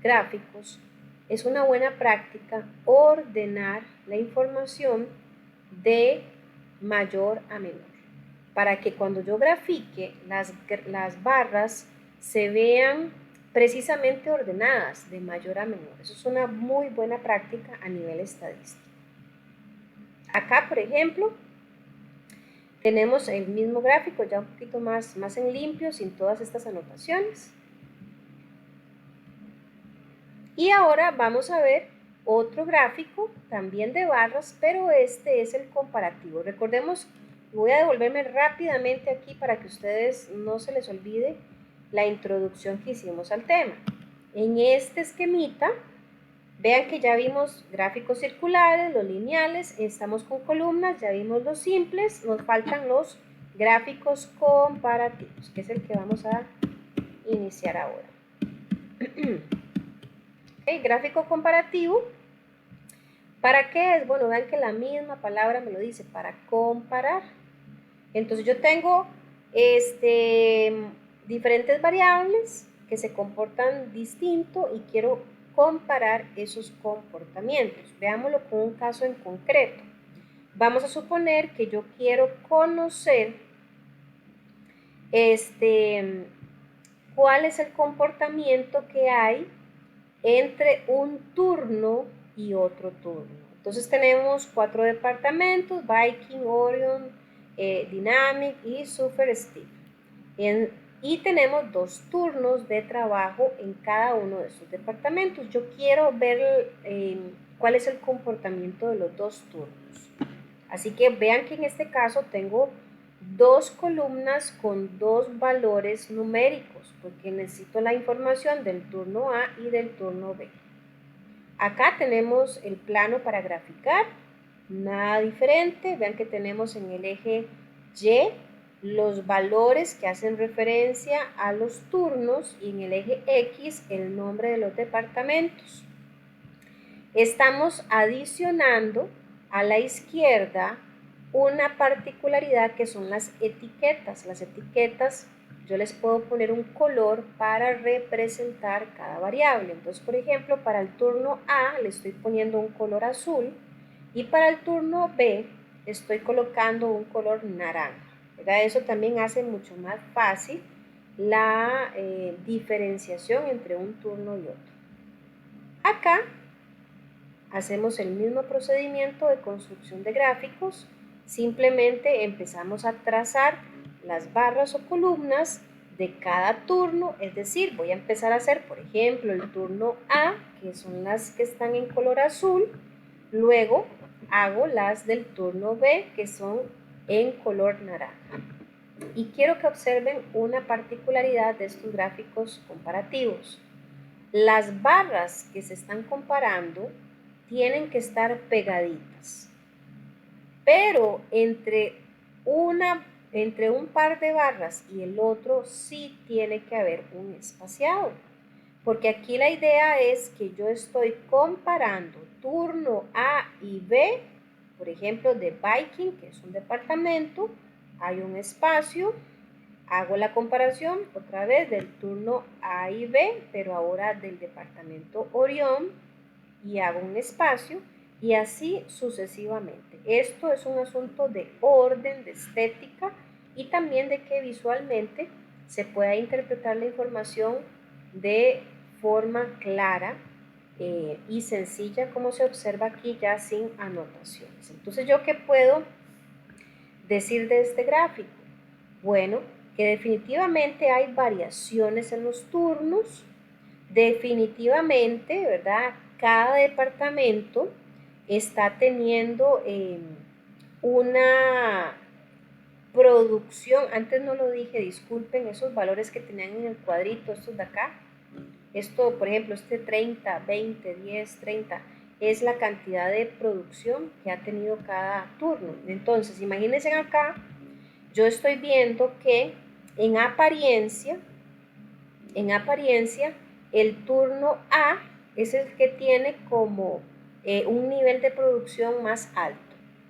gráficos, es una buena práctica ordenar la información de mayor a menor, para que cuando yo grafique las barras se vean precisamente ordenadas de mayor a menor. Eso es una muy buena práctica a nivel estadístico. Acá, por ejemplo, tenemos el mismo gráfico, ya un poquito más en limpio, sin todas estas anotaciones. Y ahora vamos a ver otro gráfico, también de barras, pero este es el comparativo. Recordemos, voy a devolverme rápidamente aquí para que ustedes no se les olvide la introducción que hicimos al tema. En este esquemita, vean que ya vimos gráficos circulares, los lineales, estamos con columnas, ya vimos los simples, nos faltan los gráficos comparativos, que es el que vamos a iniciar ahora. Okay, gráfico comparativo, ¿para qué es? Bueno, vean que la misma palabra me lo dice, para comparar. Entonces yo tengo diferentes variables que se comportan distinto y quiero comparar esos comportamientos. Veámoslo con un caso en concreto. Vamos a suponer que yo quiero conocer cuál es el comportamiento que hay entre un turno y otro turno. Entonces tenemos 4 departamentos: Viking, Orion, Dynamic y Super Steve. Y tenemos 2 turnos de trabajo en cada uno de estos departamentos. Yo quiero ver cuál es el comportamiento de los 2 turnos. Así que vean que en este caso tengo 2 columnas con 2 valores numéricos, porque necesito la información del turno A y del turno B. Acá tenemos el plano para graficar, nada diferente. Vean que tenemos en el eje Y los valores que hacen referencia a los turnos y en el eje X el nombre de los departamentos. Estamos adicionando a la izquierda una particularidad que son las etiquetas. Las etiquetas, yo les puedo poner un color para representar cada variable. Entonces, por ejemplo, para el turno A le estoy poniendo un color azul y para el turno B estoy colocando un color naranja, ¿verdad? Eso también hace mucho más fácil la diferenciación entre un turno y otro. Acá hacemos el mismo procedimiento de construcción de gráficos, simplemente empezamos a trazar las barras o columnas de cada turno, es decir, voy a empezar a hacer, por ejemplo, el turno A, que son las que están en color azul, luego hago las del turno B, que son en color naranja. Y quiero que observen una particularidad de estos gráficos comparativos. Las barras que se están comparando tienen que estar pegaditas, pero entre un par de barras y el otro sí tiene que haber un espaciado, porque aquí la idea es que yo estoy comparando turno A y B, por ejemplo, de Viking, que es un departamento, hay un espacio, hago la comparación otra vez del turno A y B, pero ahora del departamento Orión, y hago un espacio, y así sucesivamente. Esto es un asunto de orden, de estética, y también de que visualmente se pueda interpretar la información de forma clara y sencilla, como se observa aquí ya sin anotaciones. Entonces, ¿yo qué puedo decir de este gráfico? Bueno, que definitivamente hay variaciones en los turnos, definitivamente, ¿verdad? Cada departamento está teniendo una producción, antes no lo dije, disculpen, esos valores que tenían en el cuadrito, estos de acá, esto, por ejemplo, este 30, 20, 10, 30, es la cantidad de producción que ha tenido cada turno. Entonces, imagínense acá, yo estoy viendo que en apariencia, el turno A es el que tiene como un nivel de producción más alto,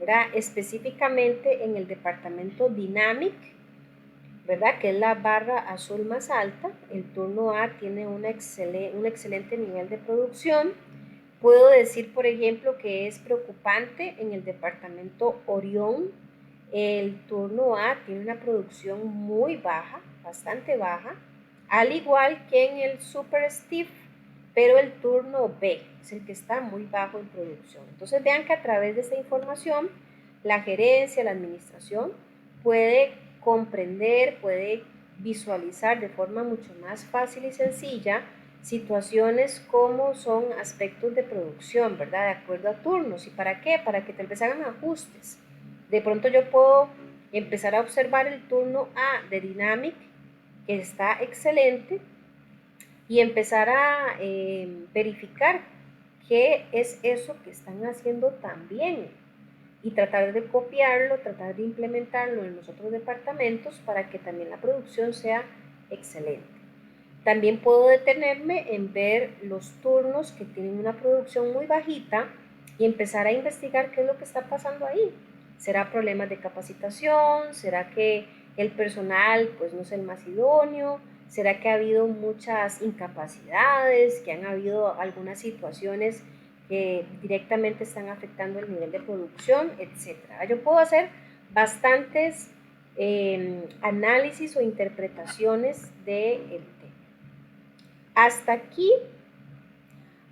¿verdad? Específicamente en el departamento Dynamic, ¿verdad? Que es la barra azul más alta, el turno A tiene un excelente nivel de producción. Puedo decir, por ejemplo, que es preocupante en el departamento Orión. El turno A tiene una producción muy baja, bastante baja, al igual que en el Super Stiff, pero el turno B es el que está muy bajo en producción. Entonces vean que a través de esta información, la gerencia, la administración puede comprender, puede visualizar de forma mucho más fácil y sencilla situaciones como son aspectos de producción, ¿verdad? De acuerdo a turnos. ¿Y para qué? Para que tal vez hagan ajustes. De pronto yo puedo empezar a observar el turno A de Dynamic, que está excelente, y empezar a verificar qué es eso que están haciendo tan bien y tratar de copiarlo, tratar de implementarlo en los otros departamentos para que también la producción sea excelente. También puedo detenerme en ver los turnos que tienen una producción muy bajita y empezar a investigar qué es lo que está pasando ahí. ¿Será problemas de capacitación? ¿Será que el personal pues no es el más idóneo? ¿Será que ha habido muchas incapacidades? ¿Que han habido algunas situaciones que directamente están afectando el nivel de producción, etcétera? Yo puedo hacer bastantes análisis o interpretaciones del tema. Hasta aquí,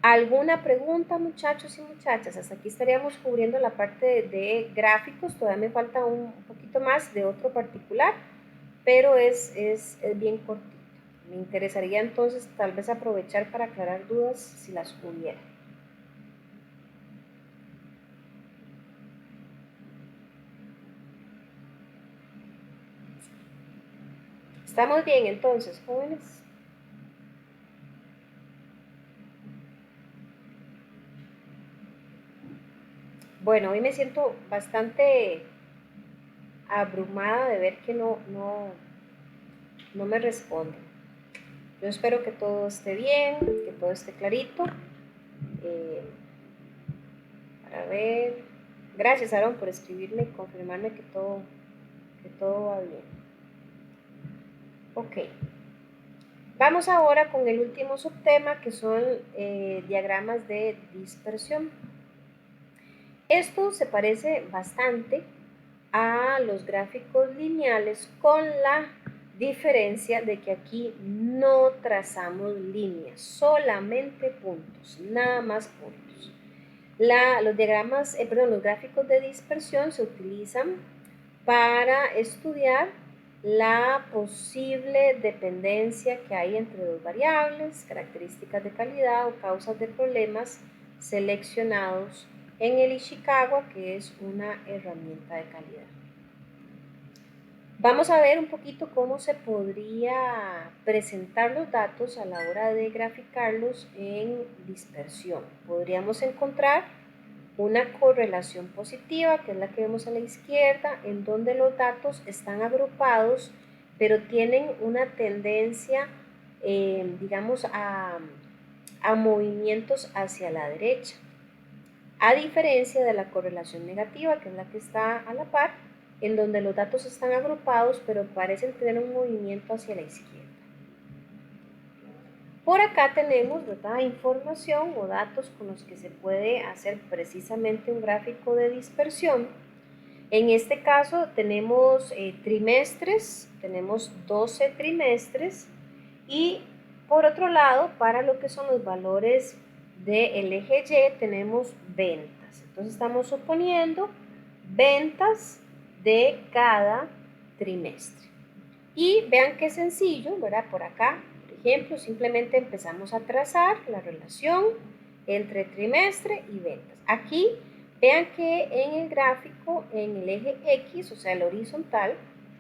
¿alguna pregunta, muchachos y muchachas? Hasta aquí estaríamos cubriendo la parte de gráficos. Todavía me falta un poquito más de otro particular, pero es bien cortito. Me interesaría entonces tal vez aprovechar para aclarar dudas si las hubiera. ¿Estamos bien entonces, jóvenes? Bueno, hoy me siento bastante abrumada de ver que no me responden. Yo espero que todo esté bien, que todo esté clarito. Para ver. Gracias, Aaron, por escribirme y confirmarme que todo va bien. Ok. Vamos ahora con el último subtema, que son diagramas de dispersión. Esto se parece bastante a los gráficos lineales con la diferencia de que aquí no trazamos líneas, solamente puntos, nada más puntos. Los gráficos de dispersión se utilizan para estudiar la posible dependencia que hay entre dos variables, características de calidad o causas de problemas seleccionados en el Ishikawa, que es una herramienta de calidad. Vamos a ver un poquito cómo se podría presentar los datos a la hora de graficarlos en dispersión. Podríamos encontrar una correlación positiva, que es la que vemos a la izquierda, en donde los datos están agrupados, pero tienen una tendencia, digamos, a movimientos hacia la derecha, a diferencia de la correlación negativa, que es la que está a la par, en donde los datos están agrupados, pero parecen tener un movimiento hacia la izquierda. Por acá tenemos, ¿verdad?, información o datos con los que se puede hacer precisamente un gráfico de dispersión. En este caso tenemos trimestres, tenemos 12 trimestres, y por otro lado, para lo que son los valores del eje Y, tenemos ventas. Entonces estamos suponiendo ventas de cada trimestre. Y vean qué sencillo, ¿verdad? Por acá, por ejemplo, simplemente empezamos a trazar la relación entre trimestre y ventas. Aquí, vean que en el gráfico, en el eje X, o sea, el horizontal,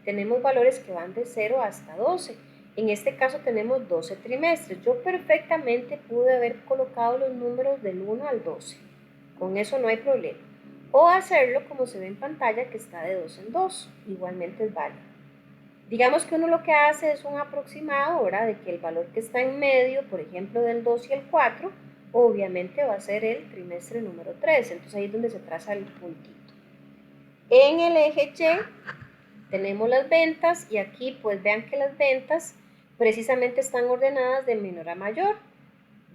tenemos valores que van de 0 hasta 12. En este caso tenemos 12 trimestres. Yo perfectamente pude haber colocado los números del 1 al 12. Con eso no hay problema. O hacerlo como se ve en pantalla, que está de 2 en 2. Igualmente es válido. Digamos que uno lo que hace es un aproximado, ¿verdad?, de que el valor que está en medio, por ejemplo, del 2 y el 4, obviamente va a ser el trimestre número 3. Entonces ahí es donde se traza el puntito. En el eje Y tenemos las ventas, y aquí pues vean que las ventas precisamente están ordenadas de menor a mayor.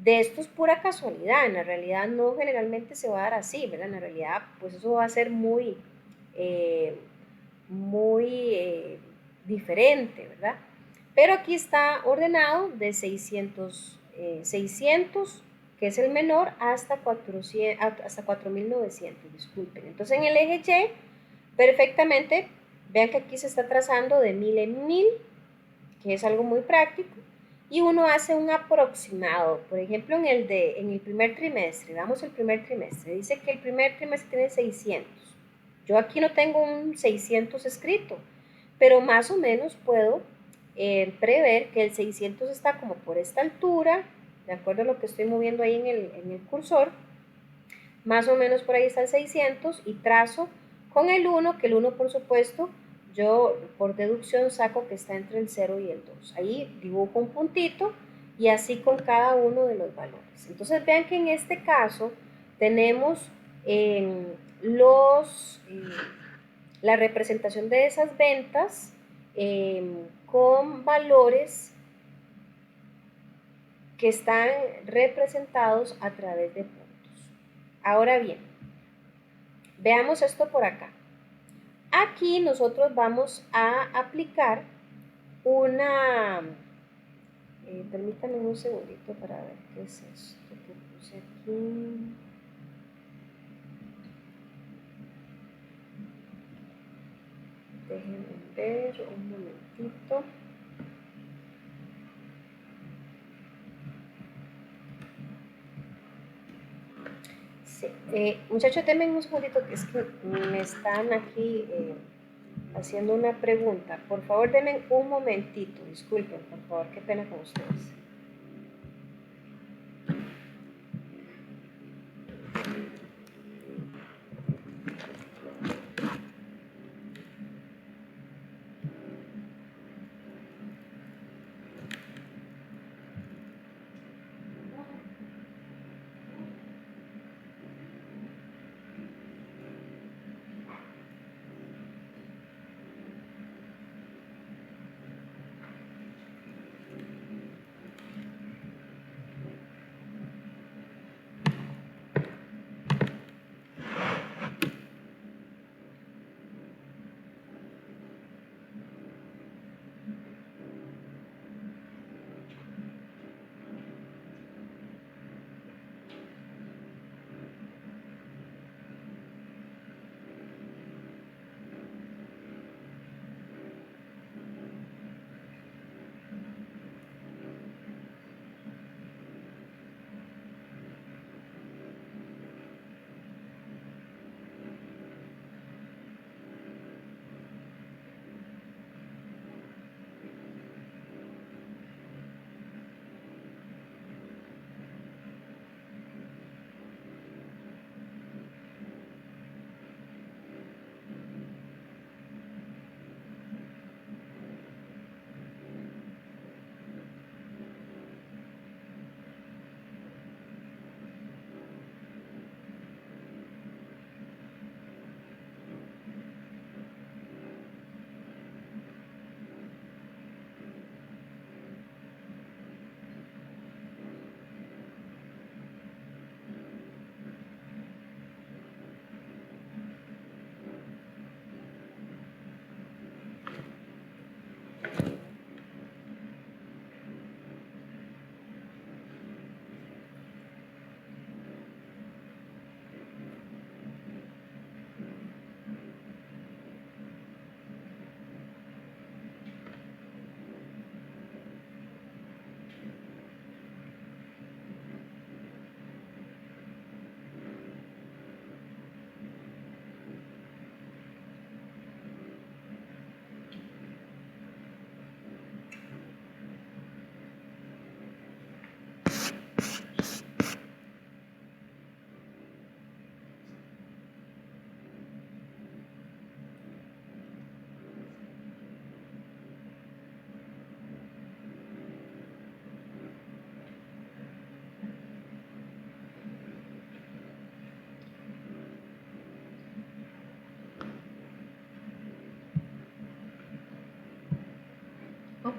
De esto es pura casualidad, en la realidad no generalmente se va a dar así, ¿verdad? En la realidad pues eso va a ser muy diferente, ¿verdad? Pero aquí está ordenado de 600, que es el menor, hasta 4.900, disculpen. Entonces en el eje Y, perfectamente, vean que aquí se está trazando de 1000 en 1000, que es algo muy práctico, y uno hace un aproximado. Por ejemplo, en el primer trimestre, damos el primer trimestre, dice que el primer trimestre tiene 600. Yo aquí no tengo un 600 escrito, pero más o menos puedo prever que el 600 está como por esta altura, de acuerdo a lo que estoy moviendo ahí en el cursor. Más o menos por ahí está el 600, y trazo con el 1, que el 1 por supuesto yo por deducción saco que está entre el 0 y el 2. Ahí dibujo un puntito, y así con cada uno de los valores. Entonces vean que en este caso tenemos la representación de esas ventas con valores que están representados a través de puntos. Ahora bien, veamos esto por acá. Aquí nosotros vamos a aplicar una... permítanme un segundito para ver qué es esto que puse aquí. Déjenme ver un momentito. Sí. Muchachos, denme un segundito, que es que me están aquí haciendo una pregunta. Por favor, denme un momentito. Disculpen, por favor, qué pena con ustedes.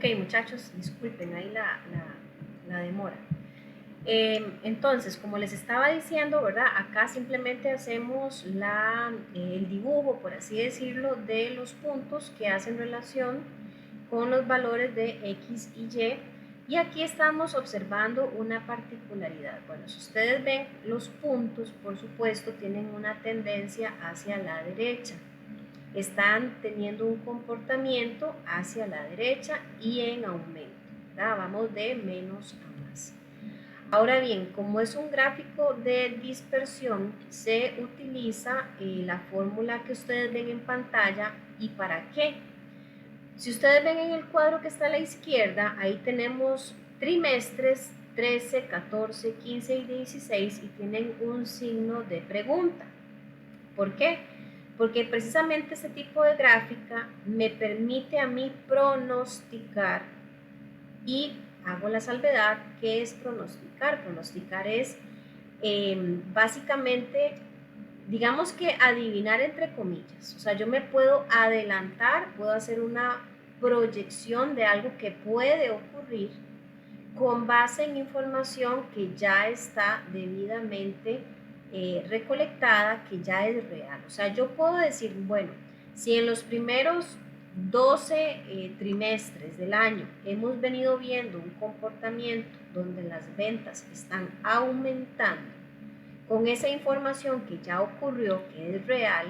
Ok, muchachos, disculpen ahí la demora. Entonces, como les estaba diciendo, ¿verdad? Acá simplemente hacemos el dibujo, por así decirlo, de los puntos que hacen relación con los valores de X y Y. Y aquí estamos observando una particularidad. Bueno, si ustedes ven, los puntos, por supuesto, tienen una tendencia hacia la derecha. Están teniendo un comportamiento hacia la derecha y en aumento, ¿verdad? Vamos de menos a más. Ahora bien, como es un gráfico de dispersión, se utiliza la fórmula que ustedes ven en pantalla. ¿Y para qué? Si ustedes ven en el cuadro que está a la izquierda, ahí tenemos trimestres 13, 14, 15 y 16 y tienen un signo de pregunta. ¿Por qué? Porque precisamente este tipo de gráfica me permite a mí pronosticar, y hago la salvedad. ¿Qué es pronosticar? Pronosticar es básicamente, digamos que adivinar entre comillas. O sea, yo me puedo adelantar, puedo hacer una proyección de algo que puede ocurrir con base en información que ya está debidamente recolectada, que ya es real. O sea, yo puedo decir, bueno, si en los primeros 12 trimestres del año hemos venido viendo un comportamiento donde las ventas están aumentando, con esa información que ya ocurrió, que es real,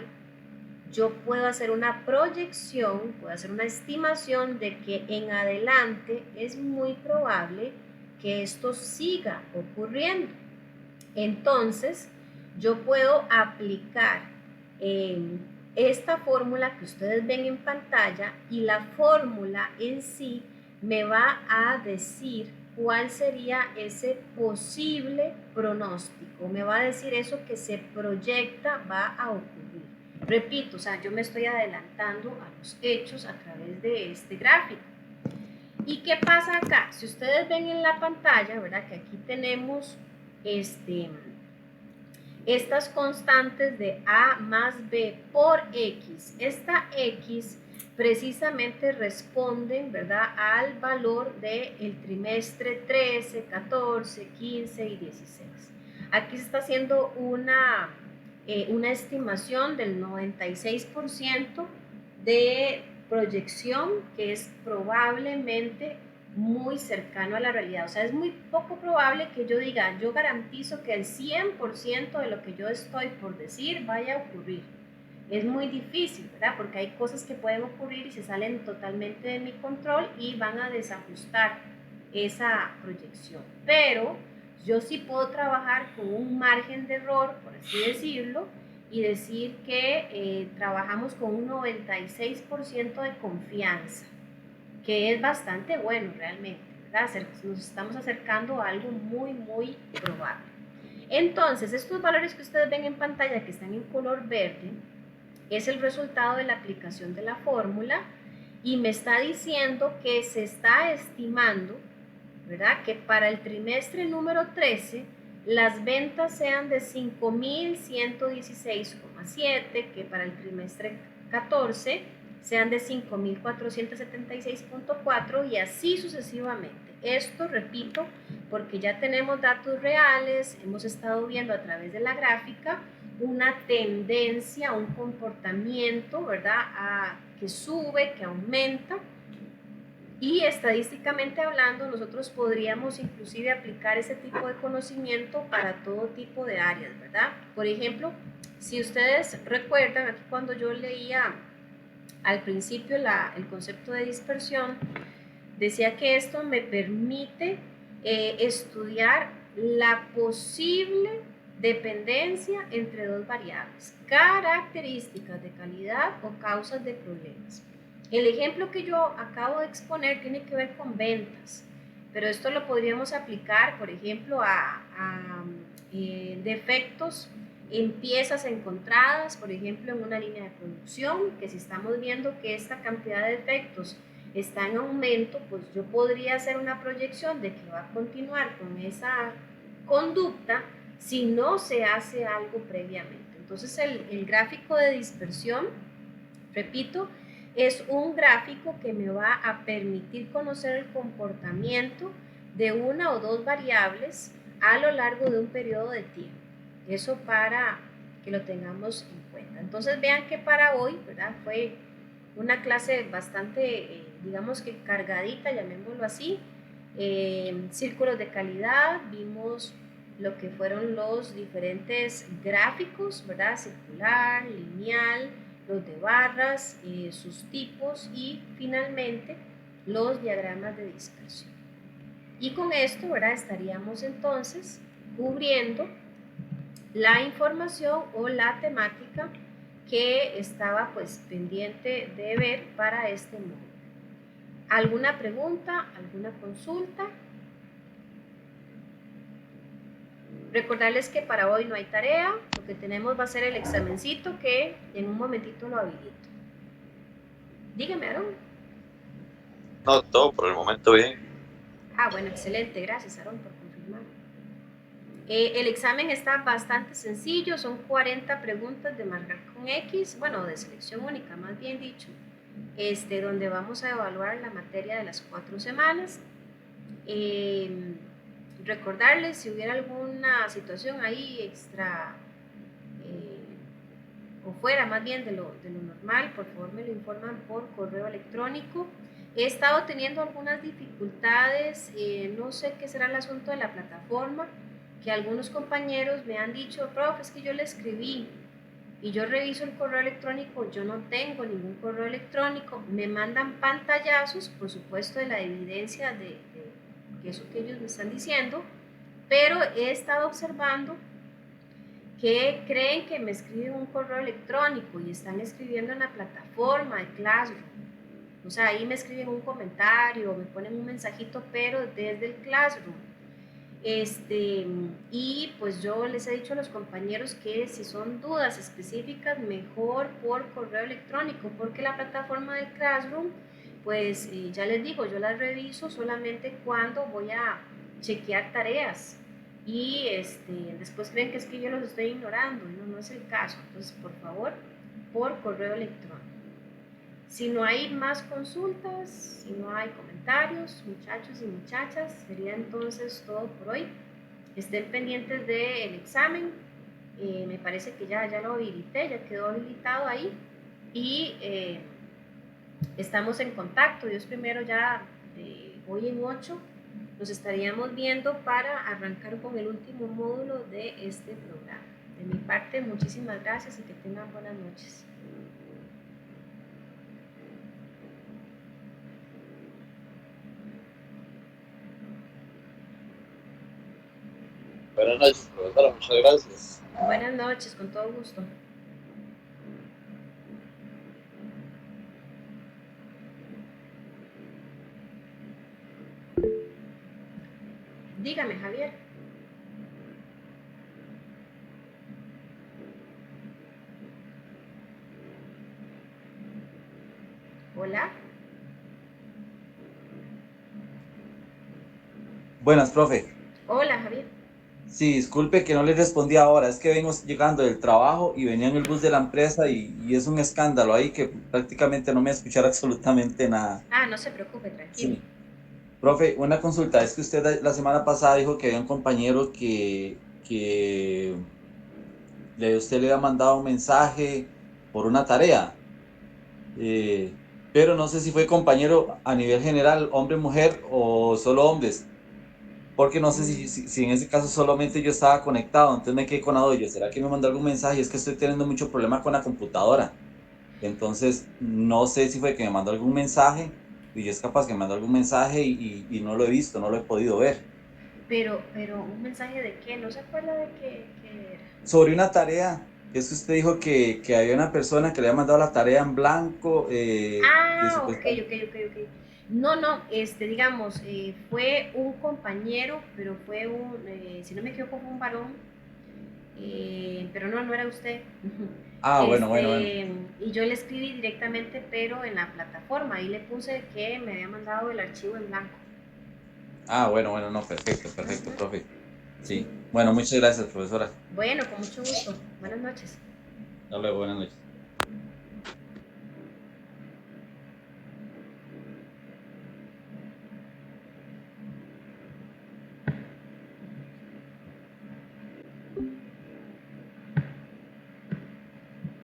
yo puedo hacer una proyección, puedo hacer una estimación de que en adelante es muy probable que esto siga ocurriendo. Entonces, yo puedo aplicar esta fórmula que ustedes ven en pantalla, y la fórmula en sí me va a decir cuál sería ese posible pronóstico, me va a decir eso que se proyecta va a ocurrir. Repito, o sea, yo me estoy adelantando a los hechos a través de este gráfico. ¿Y qué pasa acá? Si ustedes ven en la pantalla, ¿verdad? Que aquí tenemos estas constantes de A más B por X. Esta X precisamente responden, ¿verdad?, al valor del trimestre 13, 14, 15 y 16. Aquí se está haciendo una estimación del 96% de proyección, que es probablemente muy cercano a la realidad. O sea, es muy poco probable que yo diga, yo garantizo que el 100% de lo que yo estoy por decir vaya a ocurrir. Es muy difícil, ¿verdad? Porque hay cosas que pueden ocurrir y se salen totalmente de mi control y van a desajustar esa proyección. Pero yo sí puedo trabajar con un margen de error, por así decirlo, y decir que trabajamos con un 96% de confianza, que es bastante bueno realmente, ¿verdad? Nos estamos acercando a algo muy, muy probable. Entonces, estos valores que ustedes ven en pantalla, que están en color verde, es el resultado de la aplicación de la fórmula, y me está diciendo que se está estimando, ¿verdad?, que para el trimestre número 13 las ventas sean de 5.116,7, que para el trimestre 14 sean de 5.476,4 y así sucesivamente. Esto, repito, porque ya tenemos datos reales, hemos estado viendo a través de la gráfica una tendencia, un comportamiento, ¿verdad?, que sube, que aumenta. Y estadísticamente hablando, nosotros podríamos inclusive aplicar ese tipo de conocimiento para todo tipo de áreas, ¿verdad? Por ejemplo, si ustedes recuerdan, aquí cuando yo leía al principio el concepto de dispersión, decía que esto me permite estudiar la posible dependencia entre dos variables, características de calidad o causas de problemas. El ejemplo que yo acabo de exponer tiene que ver con ventas, pero esto lo podríamos aplicar, por ejemplo, a defectos en piezas encontradas, por ejemplo, en una línea de producción, que si estamos viendo que esta cantidad de defectos está en aumento, pues yo podría hacer una proyección de que va a continuar con esa conducta si no se hace algo previamente. Entonces el gráfico de dispersión, repito, Es un gráfico que me va a permitir conocer el comportamiento de una o dos variables a lo largo de un periodo de tiempo. Eso para que lo tengamos en cuenta. Entonces vean que para hoy, ¿verdad? Fue una clase bastante, digamos que cargadita, llamémoslo así. Círculos de calidad, vimos lo que fueron los diferentes gráficos, ¿verdad? Circular, lineal, los de barras, sus tipos y finalmente los diagramas de dispersión. Y con esto, ¿verdad? Estaríamos entonces cubriendo la información o la temática que estaba pues pendiente de ver para este módulo. ¿Alguna pregunta? ¿Alguna consulta? Recordarles que para hoy no hay tarea, lo que tenemos va a ser el examencito que en un momentito lo habilito. Dígame, Aaron. No, todo por el momento bien. Bueno, excelente, gracias, Aaron, por confirmar. El examen está bastante sencillo, son 40 preguntas de marcar con X, bueno, de selección única, más bien dicho, donde vamos a evaluar la materia de las 4 semanas. Recordarles si hubiera alguna situación ahí extra o fuera más bien de lo normal, por favor me lo informan por correo electrónico. He estado teniendo algunas dificultades, no sé qué será el asunto de la plataforma, que algunos compañeros me han dicho, profe, es que yo le escribí y yo reviso el correo electrónico, yo no tengo ningún correo electrónico, me mandan pantallazos, por supuesto, de la evidencia de eso que ellos me están diciendo, pero he estado observando que creen que me escriben un correo electrónico y están escribiendo en la plataforma de Classroom. O sea, ahí me escriben un comentario, me ponen un mensajito, pero desde el Classroom. Y pues yo les he dicho a los compañeros que si son dudas específicas, mejor por correo electrónico, porque la plataforma del Classroom, pues ya les digo, yo las reviso solamente cuando voy a chequear tareas y después creen que es que yo los estoy ignorando, no es el caso. Entonces, por favor, por correo electrónico. Si no hay más consultas, si no hay comentarios, muchachos y muchachas, sería entonces todo por hoy. Estén pendientes del examen. Me parece que ya lo habilité, ya quedó habilitado ahí. Y estamos en contacto. Dios primero, ya hoy en 8 nos estaríamos viendo para arrancar con el último módulo de este programa. De mi parte, muchísimas gracias y que tengan buenas noches. Buenas noches, profesora, muchas gracias. Buenas noches, con todo gusto. Dígame, Javier. Hola. Buenas, profe. Hola, Javier. Sí, disculpe que no le respondí ahora, es que vengo llegando del trabajo y venía en el bus de la empresa y es un escándalo ahí que prácticamente no me escuchar absolutamente nada. No se preocupe, tranquilo. Sí. Profe, una consulta, es que usted la semana pasada dijo que había un compañero que usted le había mandado un mensaje por una tarea, pero no sé si fue compañero a nivel general, hombre, mujer o solo hombres. Porque no sé si en ese caso solamente yo estaba conectado, entonces me quedé con la duda, ¿será que me mandó algún mensaje? Es que estoy teniendo mucho problema con la computadora. Entonces, no sé si fue que me mandó algún mensaje, y es capaz que me mandó algún mensaje y no lo he visto, no lo he podido ver. Pero, ¿un mensaje de qué? ¿No se acuerda de qué era? Sobre una tarea, es que usted dijo que había una persona que le había mandado la tarea en blanco, que Ok. supuestamente... No, digamos, fue un compañero, pero fue si no me equivoco, fue un varón, pero no era usted. Ah, bueno. Y yo le escribí directamente, pero en la plataforma, ahí le puse que me había mandado el archivo en blanco. Ah, bueno, no, perfecto, Ujú. profe. Sí. Sí. Bueno, muchas gracias, profesora. Bueno, con mucho gusto. Buenas noches. Hasta luego, buenas noches.